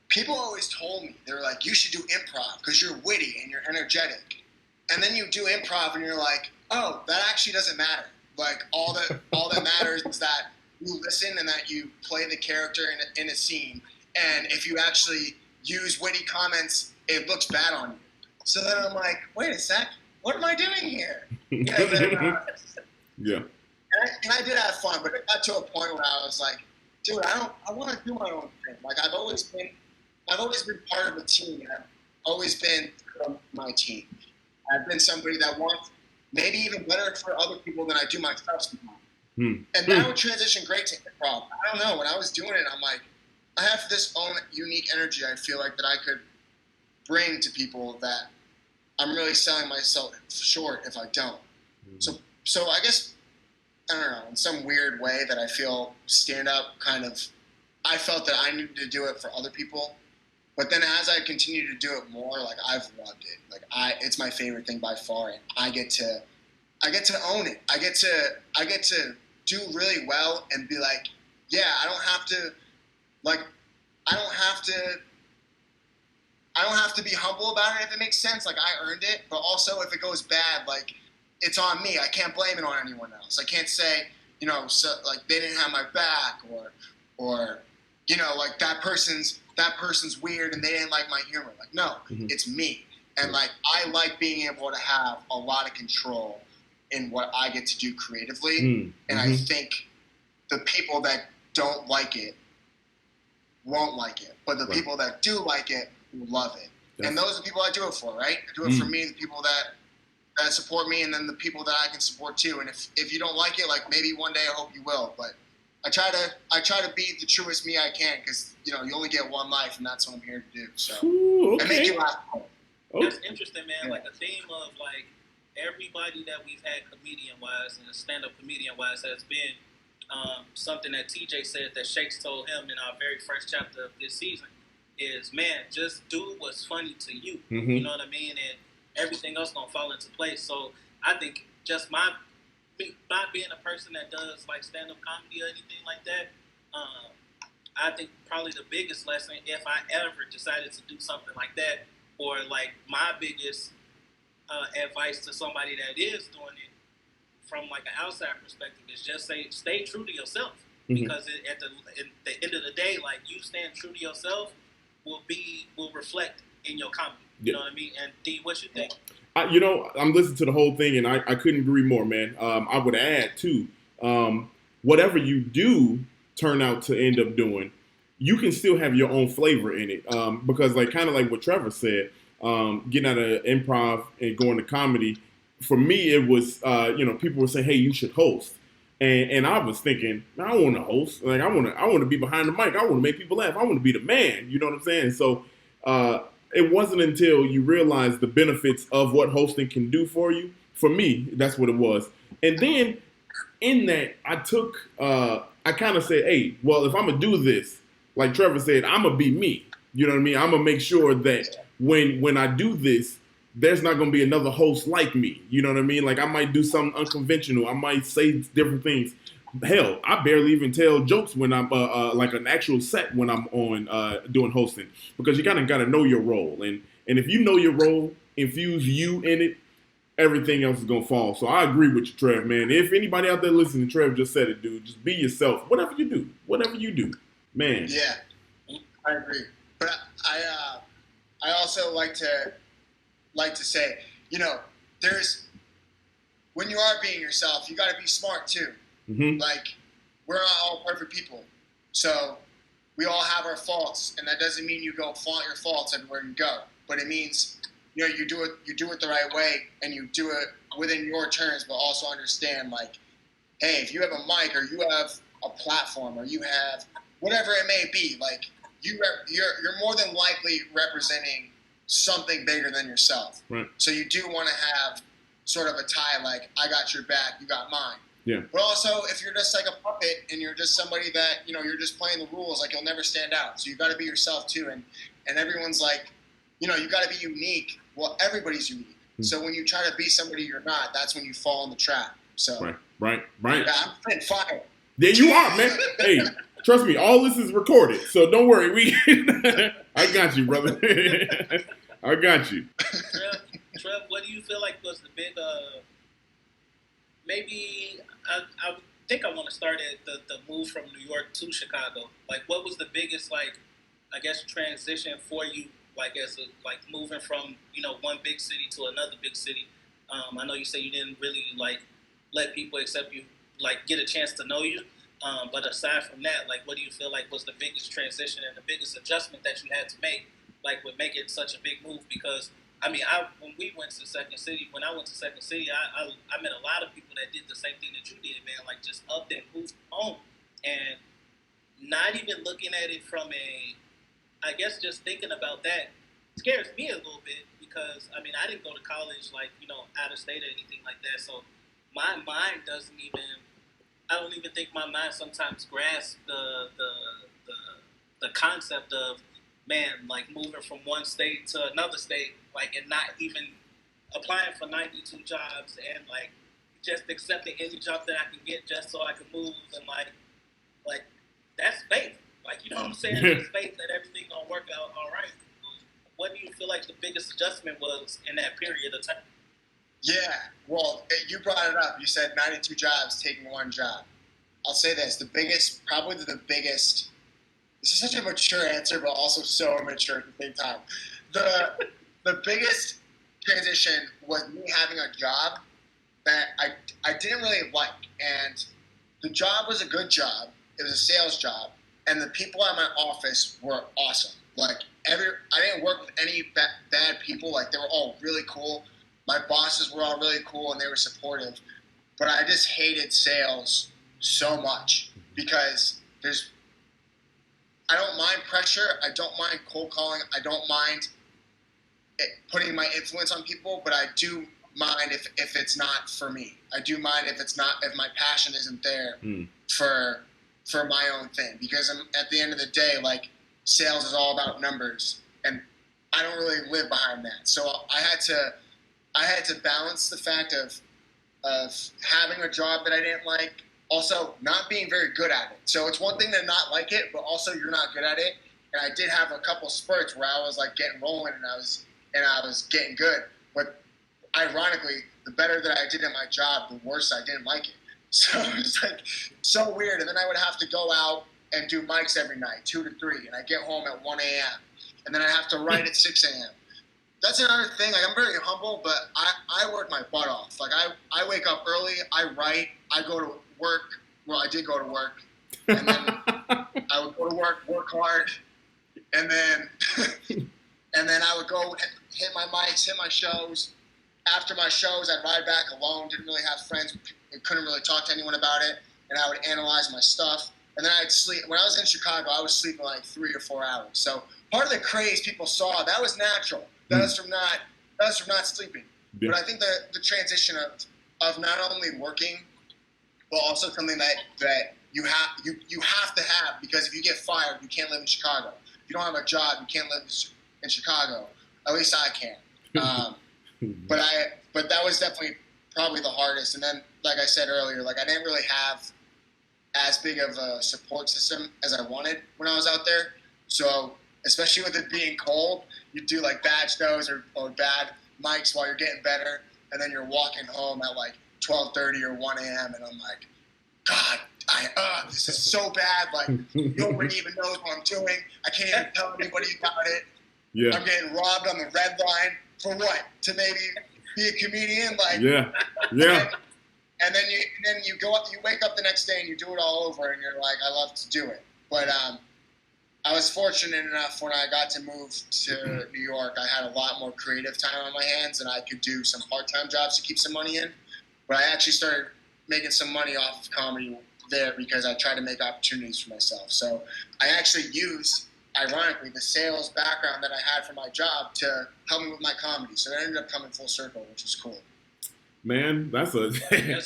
people always told me, they were like, you should do improv because you're witty and you're energetic. And then you do improv and you're like, oh, that actually doesn't matter. Like all that matters is that you listen and that you play the character in a scene. And if you actually use witty comments, it looks bad on you. So then I'm like, wait a sec, what am I doing here? Yeah. And I did have fun, but it got to a point where I was like, dude, I want to do my own thing. Like I've always been part of a team. I've always been my team. I've been somebody that wants maybe even better for other people than I do myself sometimes. And that would transition great to improv. I don't know. When I was doing it, I'm like, I have this own unique energy I feel like that I could bring to people that I'm really selling myself short if I don't. So I guess, I don't know, in some weird way that I feel stand-up kind of, I felt that I needed to do it for other people. But then as I continue to do it more, like I've loved it. Like it's my favorite thing by far, and I get to own it. I get to do really well and be like, yeah, I don't have to be humble about it if it makes sense. Like I earned it, but also if it goes bad, like it's on me. I can't blame it on anyone else. I can't say, so like they didn't have my back or like that person's weird and they didn't like my humor. Like no, it's me. And like I like being able to have a lot of control in what I get to do creatively. And I think the people that don't like it won't like it, but the people that do like it love it. And those are the people I do it for, right? I do it for me, the people that support me, and then the people that I can support too. And if you don't like it, like maybe one day I hope you will, but I try to be the truest me I can, because you only get one life, and that's what I'm here to do. So okay. and make you laugh. That's interesting, man. Like the theme of like everybody that we've had comedian wise and stand up comedian wise has been something that TJ said that Shakes told him in our very first chapter of this season is, man, just do what's funny to you. You know what I mean? And everything else gonna fall into place. So I think just my being a person that does like stand up comedy or anything like that, I think probably the biggest lesson, if I ever decided to do something like that, or like my biggest advice to somebody that is doing it from like an outside perspective is just stay true to yourself, because at the end of the day, like you staying true to yourself will reflect in your comedy. You know what I mean? And D, what you think? I'm listening to the whole thing, and I couldn't agree more, man. I would add too, whatever you do turn out to end up doing, you can still have your own flavor in it, because like kind of like what Trevor said, getting out of improv and going to comedy, for me it was people were saying, hey, you should host, and I was thinking, I want to host, like I want to be behind the mic, I want to make people laugh, I want to be the man, you know what I'm saying? So it wasn't until you realize the benefits of what hosting can do for you. For me, that's what it was. And then in that, I kind of said, hey, well, if I'm going to do this, like Trevor said, I'm going to be me. You know what I mean? I'm going to make sure that when I do this, there's not going to be another host like me. You know what I mean? Like I might do something unconventional. I might say different things. Hell, I barely even tell jokes when I'm like an actual set when I'm on doing hosting, because you kind of got to know your role, and if you know your role, infuse you in it, everything else is gonna fall. So I agree with you, Trev, man. If anybody out there listening, Trev just said it, dude. Just be yourself. Whatever you do, man. Yeah, I agree. But I also like to say, there's when you are being yourself, you got to be smart too. Like, we're not all perfect people. So we all have our faults, and that doesn't mean you go flaunt your faults everywhere you go. But it means, you do it the right way, and you do it within your terms, but also understand, like, hey, if you have a mic, or you have a platform, or you have whatever it may be, like, you're more than likely representing something bigger than yourself. Right. So you do want to have sort of a tie, like, I got your back, you got mine. Yeah. But also, if you're just like a puppet and you're just somebody that, you're just playing the rules, like, you'll never stand out. So you got to be yourself too. And everyone's like, you got to be unique. Well, everybody's unique. So when you try to be somebody you're not, that's when you fall in the trap. So Right. Yeah, I'm putting fire. There you are, man. Hey, trust me, all this is recorded, so don't worry. I got you, brother. I got you. Trev, what do you feel like was the big maybe I think I want to start at the move from New York to Chicago. Like, what was the biggest, like, I guess, transition for you, like, as moving from, one big city to another big city? I know you say you didn't really, like, let people accept you, like, get a chance to know you. But aside from that, like, what do you feel like was the biggest transition and the biggest adjustment that you had to make, like, with making such a big move? Because when I went to Second City, I met a lot of people that did the same thing that you did, man. Like, just up and moved home, and not even looking at it from I guess just thinking about that scares me a little bit, because I didn't go to college, like, out of state or anything like that. So my mind I don't even think my mind sometimes grasps the concept of, man, like, moving from one state to another state, like, and not even applying for 92 jobs, and, like, just accepting any job that I can get just so I can move, and, like that's faith. Like, you know what I'm saying? It's faith that everything gonna work out all right. What do you feel like the biggest adjustment was in that period of time? Yeah, well, you brought it up. You said 92 jobs, taking one job. I'll say this, probably the biggest, this is such a mature answer, but also so immature at the same time. The biggest transition was me having a job that I didn't really like, and the job was a good job. It was a sales job, and the people at my office were awesome. Like I didn't work with any bad people. Like they were all really cool. My bosses were all really cool, and they were supportive. But I just hated sales so much because I don't mind pressure. I don't mind cold calling. I don't mind putting my influence on people, but I do mind if it's not for me. I do mind if my passion isn't there for my own thing, because at the end of the day, like, sales is all about numbers, and I don't really live behind that. So I had to balance the fact of having a job that I didn't like, also not being very good at it. So it's one thing to not like it, but also you're not good at it. And I did have a couple spurts where I was like getting rolling and I was getting good. But ironically, the better that I did at my job, the worse I didn't like it. So it's like so weird. And then I would have to go out and do mics every night, 2 to 3, and I get home at 1 a.m. And then I have to write at 6 a.m. That's another thing. Like, I'm very humble, but I work my butt off. Like, I wake up early, I write, I go to work. Well, I did go to work, and then I would go to work hard, and then I would go and hit my mics, hit my shows. After my shows, I'd ride back alone. Didn't really have friends. Couldn't really talk to anyone about it. And I would analyze my stuff. And then I'd sleep. When I was in Chicago, I was sleeping like 3 or 4 hours. So part of the craze people saw, that was natural. That was from not sleeping. Yeah. But I think the transition of not only working, but also something that you have to have, because if you get fired, you can't live in Chicago. If you don't have a job, you can't live in Chicago. At least I can. But that was definitely probably the hardest. And then, like I said earlier, like, I didn't really have as big of a support system as I wanted when I was out there. So especially with it being cold, you do like bad shows or bad mics while you're getting better, and then you're walking home at like 12:30 or 1 a.m. and I'm like, God, this is so bad. Like, nobody even knows what I'm doing. I can't even tell anybody about it. Yeah. I'm getting robbed on the red line for what? To maybe be a comedian? Like, yeah. And then you go up, you wake up the next day and you do it all over, and you're like, I love to do it. But I was fortunate enough when I got to move to New York, I had a lot more creative time on my hands, and I could do some part-time jobs to keep some money in. But I actually started making some money off of comedy there because I tried to make opportunities for myself. So I actually used, ironically, the sales background that I had for my job to help me with my comedy. So it ended up coming full circle, which was cool. Man, that's dope. Man.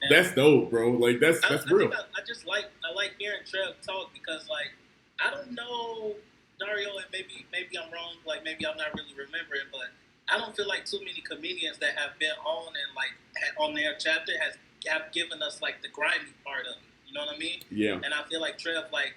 That's dope, bro. Like, that's real. I like hearing Trev talk, because, like, I don't know, Dario, and maybe I'm wrong. Like, maybe I'm not really remembering, but I don't feel like too many comedians that have been on and like on their chapter have given us like the grimy part of it. You know what I mean? Yeah. And I feel like Trev, like,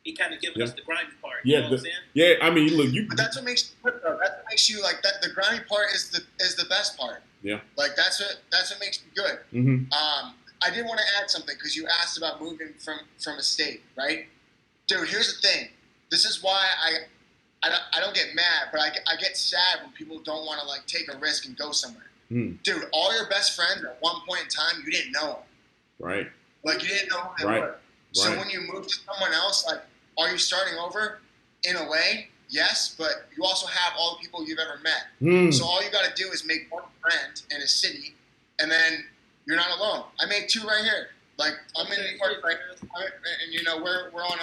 he kind of given us the grimy part. Yeah, you know what I'm saying? Yeah, I mean, look, But that's what makes you good, though. That's what makes you like that. The grimy part is the best part. Yeah. Like, that's what makes me good. Mm-hmm. I did want to add something, because you asked about moving from a state, right? Dude, here's the thing. This is why I don't get mad, but I get sad when people don't want to, like, take a risk and go somewhere. Dude, all your best friends at one point in time, you didn't know them. Right. Like, you didn't know who they were. So when you move to someone else, like, are you starting over? In a way, yes, but you also have all the people you've ever met. So all you got to do is make one friend in a city, and then you're not alone. I made 2 right here. Like, I'm in New York, like, and you know, we're on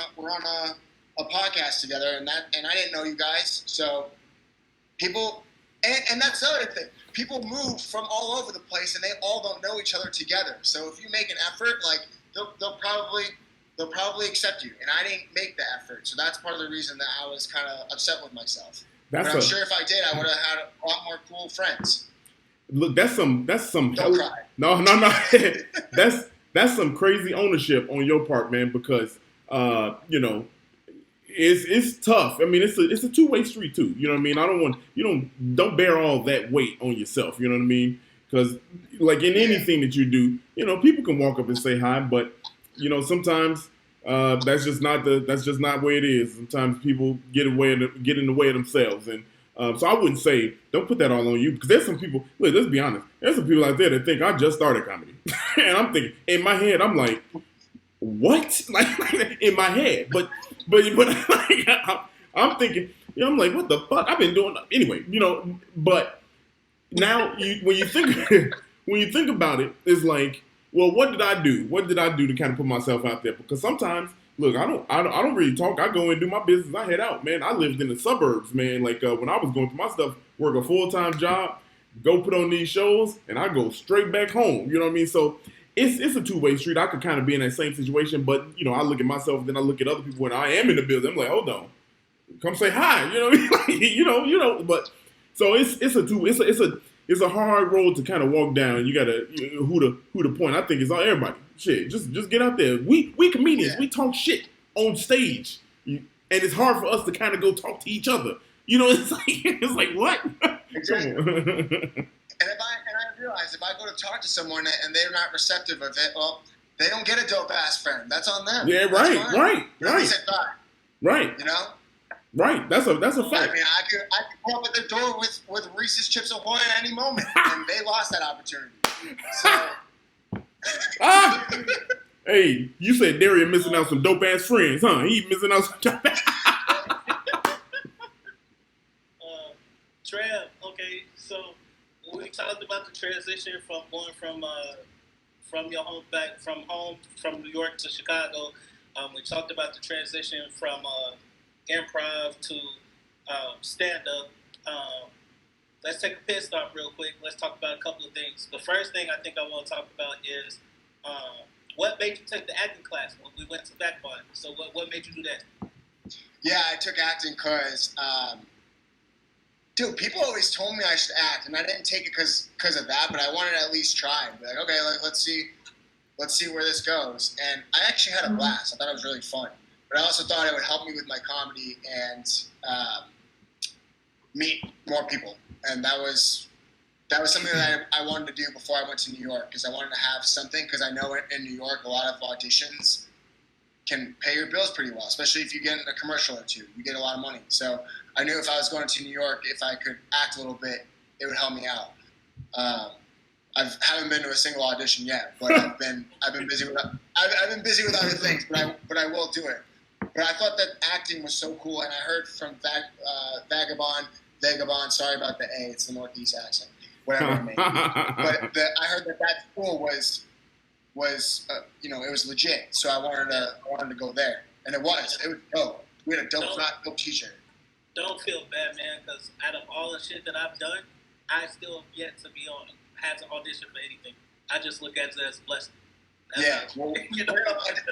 a podcast together, and I didn't know you guys. So people, and that's the other thing. People move from all over the place, and they all don't know each other together. So if you make an effort, like, they'll probably accept you. And I didn't make the effort, so that's part of the reason that I was kind of upset with myself. But I'm sure if I did, I would have had a lot more cool friends. Look, that's some. Don't cry. No. that's some crazy ownership on your part, man. Because you know, it's tough. I mean, it's a 2-way street too. You know what I mean? Don't bear all that weight on yourself. You know what I mean? Because like in anything that you do, you know, people can walk up and say hi, but you know, sometimes that's just not the way it is. Sometimes people get in the way of themselves, and So I wouldn't say don't put that all on you because there's some people. Look, let's be honest. There's some people out there that think I just started comedy, and I'm thinking in my head, I'm like, what? Like in my head, but like, I'm thinking, I'm like, what the fuck? I've been doing anyway, But now when you think about it, it's like, well, what did I do? What did I do to kind of put myself out there? Because sometimes, look, I don't really talk. I go and do my business. I head out, man. I lived in the suburbs, man. Like when I was going through my stuff, work a full-time job, go put on these shows, and I go straight back home. You know what I mean? So it's a two-way street. I could kind of be in that same situation, but I look at myself, then I look at other people when I am in the building. I'm like, hold on, come say hi. You know what I mean? But so it's a hard road to kind of walk down. You gotta who to point. I think it's on everybody. Shit, just get out there. We comedians, we talk shit on stage, and it's hard for us to kind of go talk to each other. It's like what? Exactly. And I realize if I go to talk to someone and they're not receptive of it, well, they don't get a dope ass friend. That's on them. Yeah, right. Said bye. Right. Right. That's a fact. I mean, I could go up at the door with Reese's Chips Ahoy at any moment, and they lost that opportunity. So. Hey, you said Darrian missing out some dope ass friends, huh? He missing out some. Trev, okay, so we talked about the transition from going from your home from New York to Chicago. We talked about the transition from improv to stand up. Let's take a pit stop real quick. Let's talk about a couple of things. The first thing I think I want to talk about is what made you take the acting class when we went to Vagabond. So what made you do that? Yeah, I took acting because. Dude, people always told me I should act, and I didn't take it because of that, but I wanted to at least try. Be like, okay, let's see where this goes. And I actually had a blast. I thought it was really fun. But I also thought it would help me with my comedy and meet more people. And that was something that I wanted to do before I went to New York, because I wanted to have something, because I know in New York a lot of auditions can pay your bills pretty well, especially if you get in a commercial or two. You get a lot of money. So I knew if I was going to New York, if I could act a little bit, it would help me out. I haven't been to a single audition yet, but I've been busy with other things, but I will do it. But I thought that acting was so cool, and I heard from Vagabond. Sorry about the A, it's the Northeast accent, whatever it may be. But I heard that school was it was legit. So I wanted to go there, and it was dope. We had a dope T-shirt. Don't feel bad, man, because out of all the shit that I've done, I still have yet to had to audition for anything. I just look at it as a blessing. Well,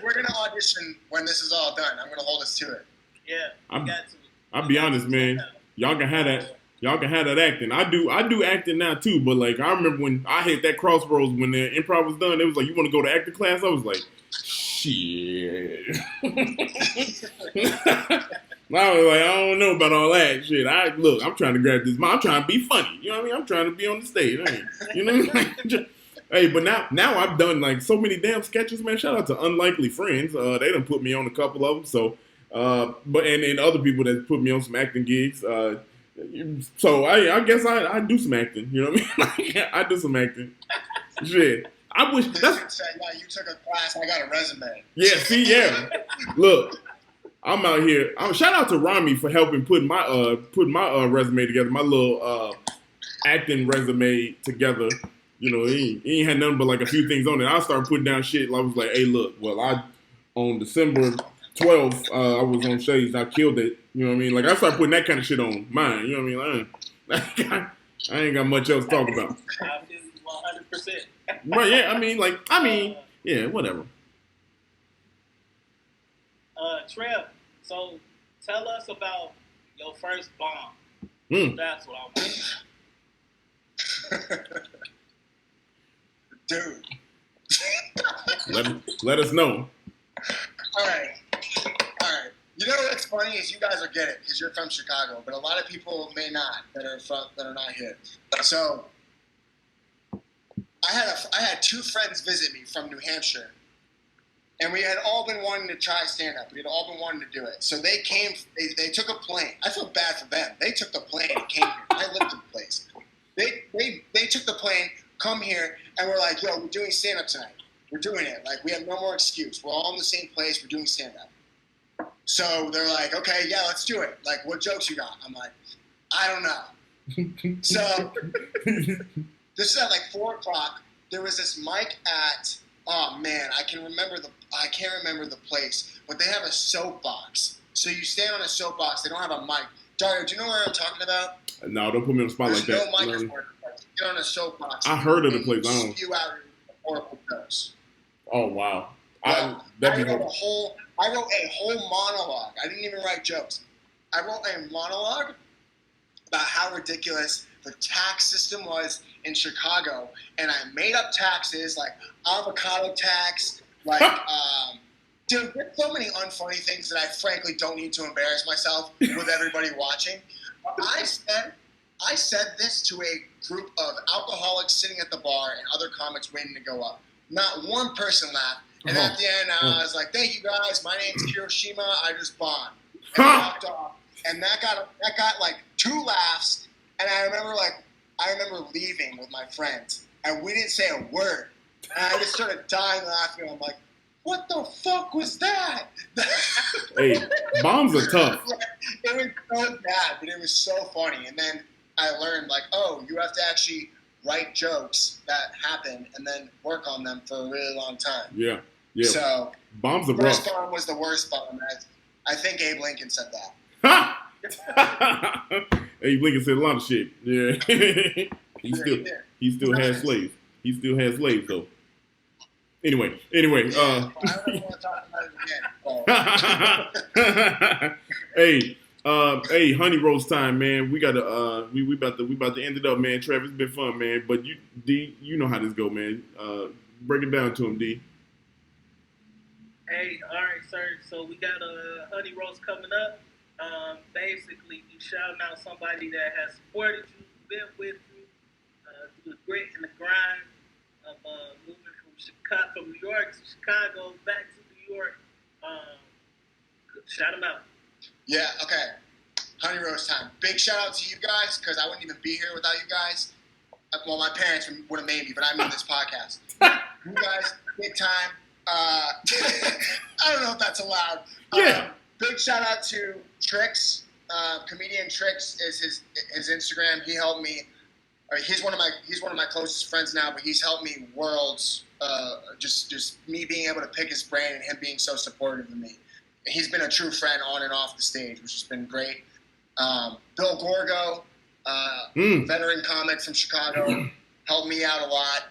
we're gonna audition when this is all done. I'm gonna hold us to it. Yeah, got to. I'll be honest, man. Y'all can have that. Y'all can have that acting. I do acting now too, but like I remember when I hit that crossroads when the improv was done, it was like, you want to go to acting class? I was like, shit. I was like, I don't know about all that shit. I'm trying to grab this. I'm trying to be funny. You know what I mean? I'm trying to be on the stage. You know what I mean? Hey, but now I've done like so many damn sketches, man. Shout out to Unlikely Friends. They done put me on a couple of them. So, and other people that put me on some acting gigs. So I guess I do some acting. You know what I mean? I do some acting. Shit. I wish that's. You took a class. I got a resume. Yeah. See. Yeah. Look. I'm out here. Shout out to Rami for helping put my resume together, my little acting resume together. You know, he ain't had nothing but like a few things on it. I started putting down shit. I was like, hey, look, well, on December 12th, I was on stage. I killed it. You know what I mean? Like I started putting that kind of shit on mine. You know what I mean? I ain't got much else to talk about. 100%. Right? Yeah. Yeah. Whatever. Trev, so tell us about your first bomb. That's what I want. Dude. let us know. All right. You know what's funny is you guys will get it because you're from Chicago, but a lot of people may not that are not here. So I had two friends visit me from New Hampshire And we had all been wanting to try stand-up. We had all been wanting to do it. So they came, they took a plane. I feel bad for them. They took the plane and came here. I lived in the place. They took the plane, come here, and we're like, yo, we're doing stand-up tonight. We're doing it. Like, we have no more excuse. We're all in the same place. We're doing stand-up. So they're like, okay, yeah, let's do it. Like, what jokes you got? I'm like, I don't know. So this is at like 4 o'clock. There was this mic at, oh man, I can't remember the place, but they have a soapbox. So you stand on a soapbox. They don't have a mic. Dario, do you know where I'm talking about? No, don't put me on the spot like that. There's no microphone. Get on a soapbox. I heard of the place. I don't. Spew out horrible jokes. Oh wow. I wrote a whole monologue. I didn't even write jokes. I wrote a monologue about how ridiculous the tax system was in Chicago, and I made up taxes like avocado tax, like dude, there's so many unfunny things that I frankly don't need to embarrass myself with everybody watching. I said this to a group of alcoholics sitting at the bar and other comics waiting to go up. Not one person laughed. And at the end, I was like, "Thank you guys. My name's Hiroshima. I just bombed." And I walked off, and that got like 2 laughs. And I remember leaving with my friends, and we didn't say a word. And I just started dying laughing. I'm like, "What the fuck was that?" Hey, bombs are tough. It was so bad, but it was so funny. And then I learned, like, oh, you have to actually write jokes that happen and then work on them for a really long time. Yeah. So bombs are rough. First bomb was the worst bomb. I think Abe Lincoln said that. Abe Lincoln said a lot of shit. Yeah. he still had slaves. He still had slaves though. Anyway. I don't want to talk about it again. Hey, honey roast time, man. We gotta we about to end it up, man. Trevor, it's been fun, man. But you know how this go, man. Break it down to him, D. Hey, all right, sir. So we got a honey roast coming up. Basically, you shouting out somebody that has supported you, been with you, through the grit and the grind of moving from New York to Chicago, back to New York. Shout them out. Yeah, okay. Honey roast time. Big shout out to you guys, because I wouldn't even be here without you guys. Well, my parents would have made me, but I mean this podcast. You guys, big time. I don't know if that's allowed. Yeah. Big shout out to Trix. Comedian Trix is his Instagram. He helped me. He's one of my closest friends now, but he's helped me worlds. Just me being able to pick his brain and him being so supportive of me. He's been a true friend on and off the stage, which has been great. Bill Gorgo, veteran comic from Chicago, helped me out a lot.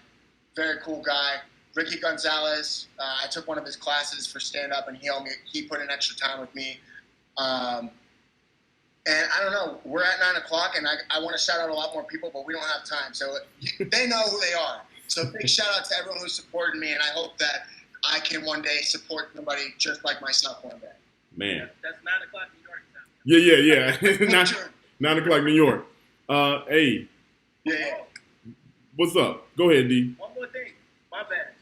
Very cool guy. Ricky Gonzalez, I took one of his classes for stand-up, and he put in extra time with me. And I don't know, we're at 9 o'clock, and I want to shout out a lot more people, but we don't have time. So they know who they are. So big shout out to everyone who supported me, and I hope that I can one day support somebody just like myself one day. Man. That's 9 o'clock New York time. Yeah. 9 o'clock New York. Hey. Yeah. What's up? Go ahead, D. One more thing. My bad.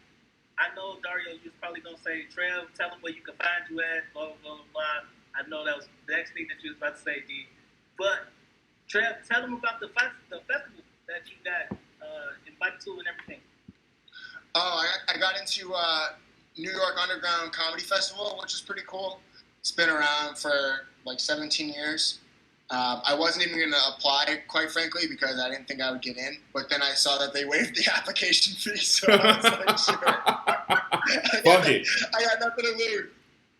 I know, Dario, you're probably going to say, Trev, tell them where you can find you at, blah, blah, blah, blah. I know that was the next thing that you was about to say, D. But, Trev, tell them about the festival that you got invited to and everything. Oh, I got into New York Underground Comedy Festival, which is pretty cool. It's been around for like 17 years. I wasn't even going to apply, quite frankly, because I didn't think I would get in. But then I saw that they waived the application fee, so I was like, sure. Fuck it. I got nothing to lose.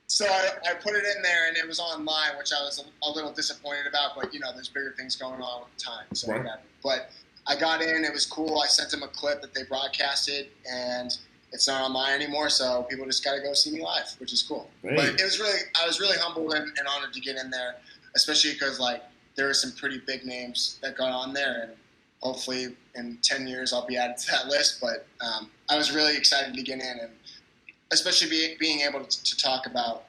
So I put it in there, and it was online, which I was a little disappointed about. But, there's bigger things going on at the time. So right. But I got in. It was cool. I sent them a clip that they broadcasted, and it's not online anymore, so people just got to go see me live, which is cool. Hey. But I was really humbled and honored to get in there, especially because there were some pretty big names that got on there, and hopefully in 10 years I'll be added to that list. But I was really excited to get in, and especially being able to talk about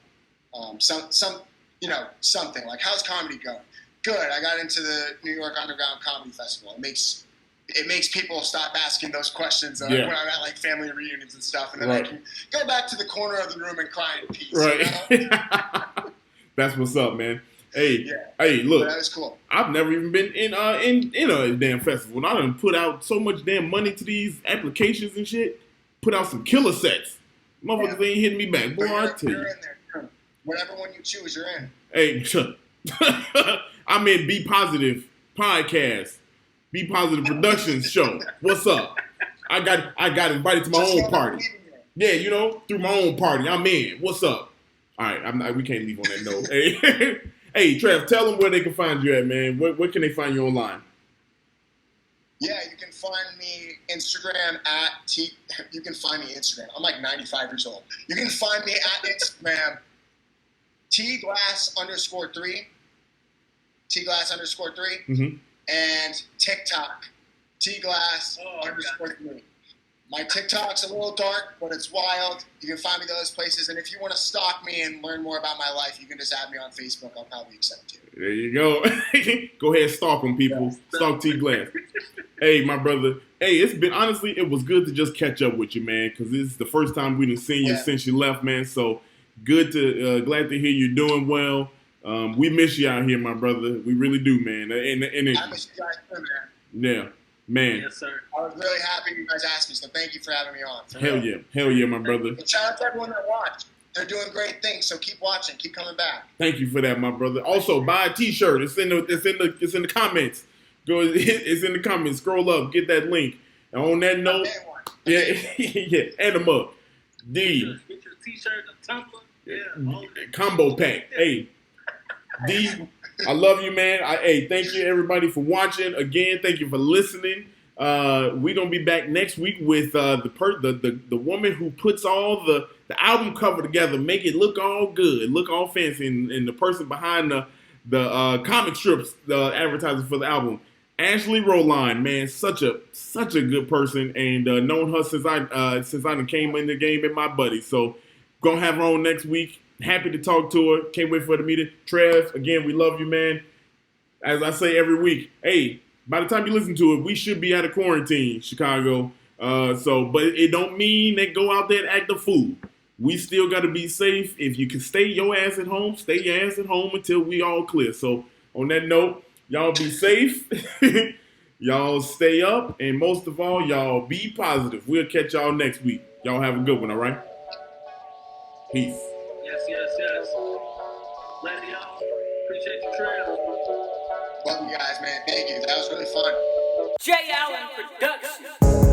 something like, how's comedy going? Good. I got into the New York Underground Comedy Festival. It makes it makes people stop asking those questions when I'm at like family reunions and stuff, and then I can go back to the corner of the room and cry in peace. Right. You know? That's what's up, man. Hey, Hey, look, that was cool. I've never even been in a damn festival. And I done put out so much damn money to these applications and shit. Put out some killer sets. Motherfuckers ain't hitting me back. Boy, I tell you. You're in there. Whatever one you choose, you're in. Hey, I'm in Be Positive podcast. Be Positive Productions show. What's up? I got invited to my own party. Yeah, you know, through my own party. I'm in. What's up? All right, we can't leave on that note. Hey, hey, Trev, tell them where they can find you at, man. Where can they find you online? Yeah, you can find me Instagram at You can find me Instagram. I'm like 95 years old. You can find me at Instagram Tglass_3. Tglass_3. Mm-hmm. And TikTok Tglass_3. My TikTok's a little dark, but it's wild. You can find me those places. And if you want to stalk me and learn more about my life, you can just add me on Facebook. I'll probably accept you. There you go. Go ahead, stalk them, people. Stalk T-Glass. Hey, my brother. Hey, it was good to just catch up with you, man, because this is the first time we've seen you since you left, man. So glad to hear you're doing well. We miss you out here, my brother. We really do, man. And I miss you guys too, man. Yeah. Man. Yes, sir. I was really happy you guys asked me, so thank you for having me on. Hell yeah, my brother. And shout out to everyone that watched. They're doing great things, so keep watching, keep coming back. Thank you for that, my brother. Also, buy a T-shirt. It's in the comments. It's in the comments. Scroll up, get that link. And on that note, and a mug. D. Get your T-shirt, a tumbler, combo pack. Hey, D. I love you, man. Thank you everybody for watching. Again, thank you for listening. We're gonna be back next week with the woman who puts all the album cover together, make it look all good, look all fancy, and the person behind the comic strips, the advertising for the album, Ashley Roline, man, such a good person, and known her since I came in the game and my buddy. So gonna have her on next week. Happy to talk to her. Can't wait for the meeting. Trev, again, we love you, man. As I say every week, hey, by the time you listen to it, we should be out of quarantine, Chicago. But it don't mean they go out there and act a fool. We still got to be safe. If you can stay your ass at home, stay your ass at home until we all clear. So on that note, y'all be safe. Y'all stay up. And most of all, y'all be positive. We'll catch y'all next week. Y'all have a good one, all right? Peace. Yes. Love y'all. Appreciate you, Trev. Love you guys, man. Thank you. That was really fun. J. Allen Productions.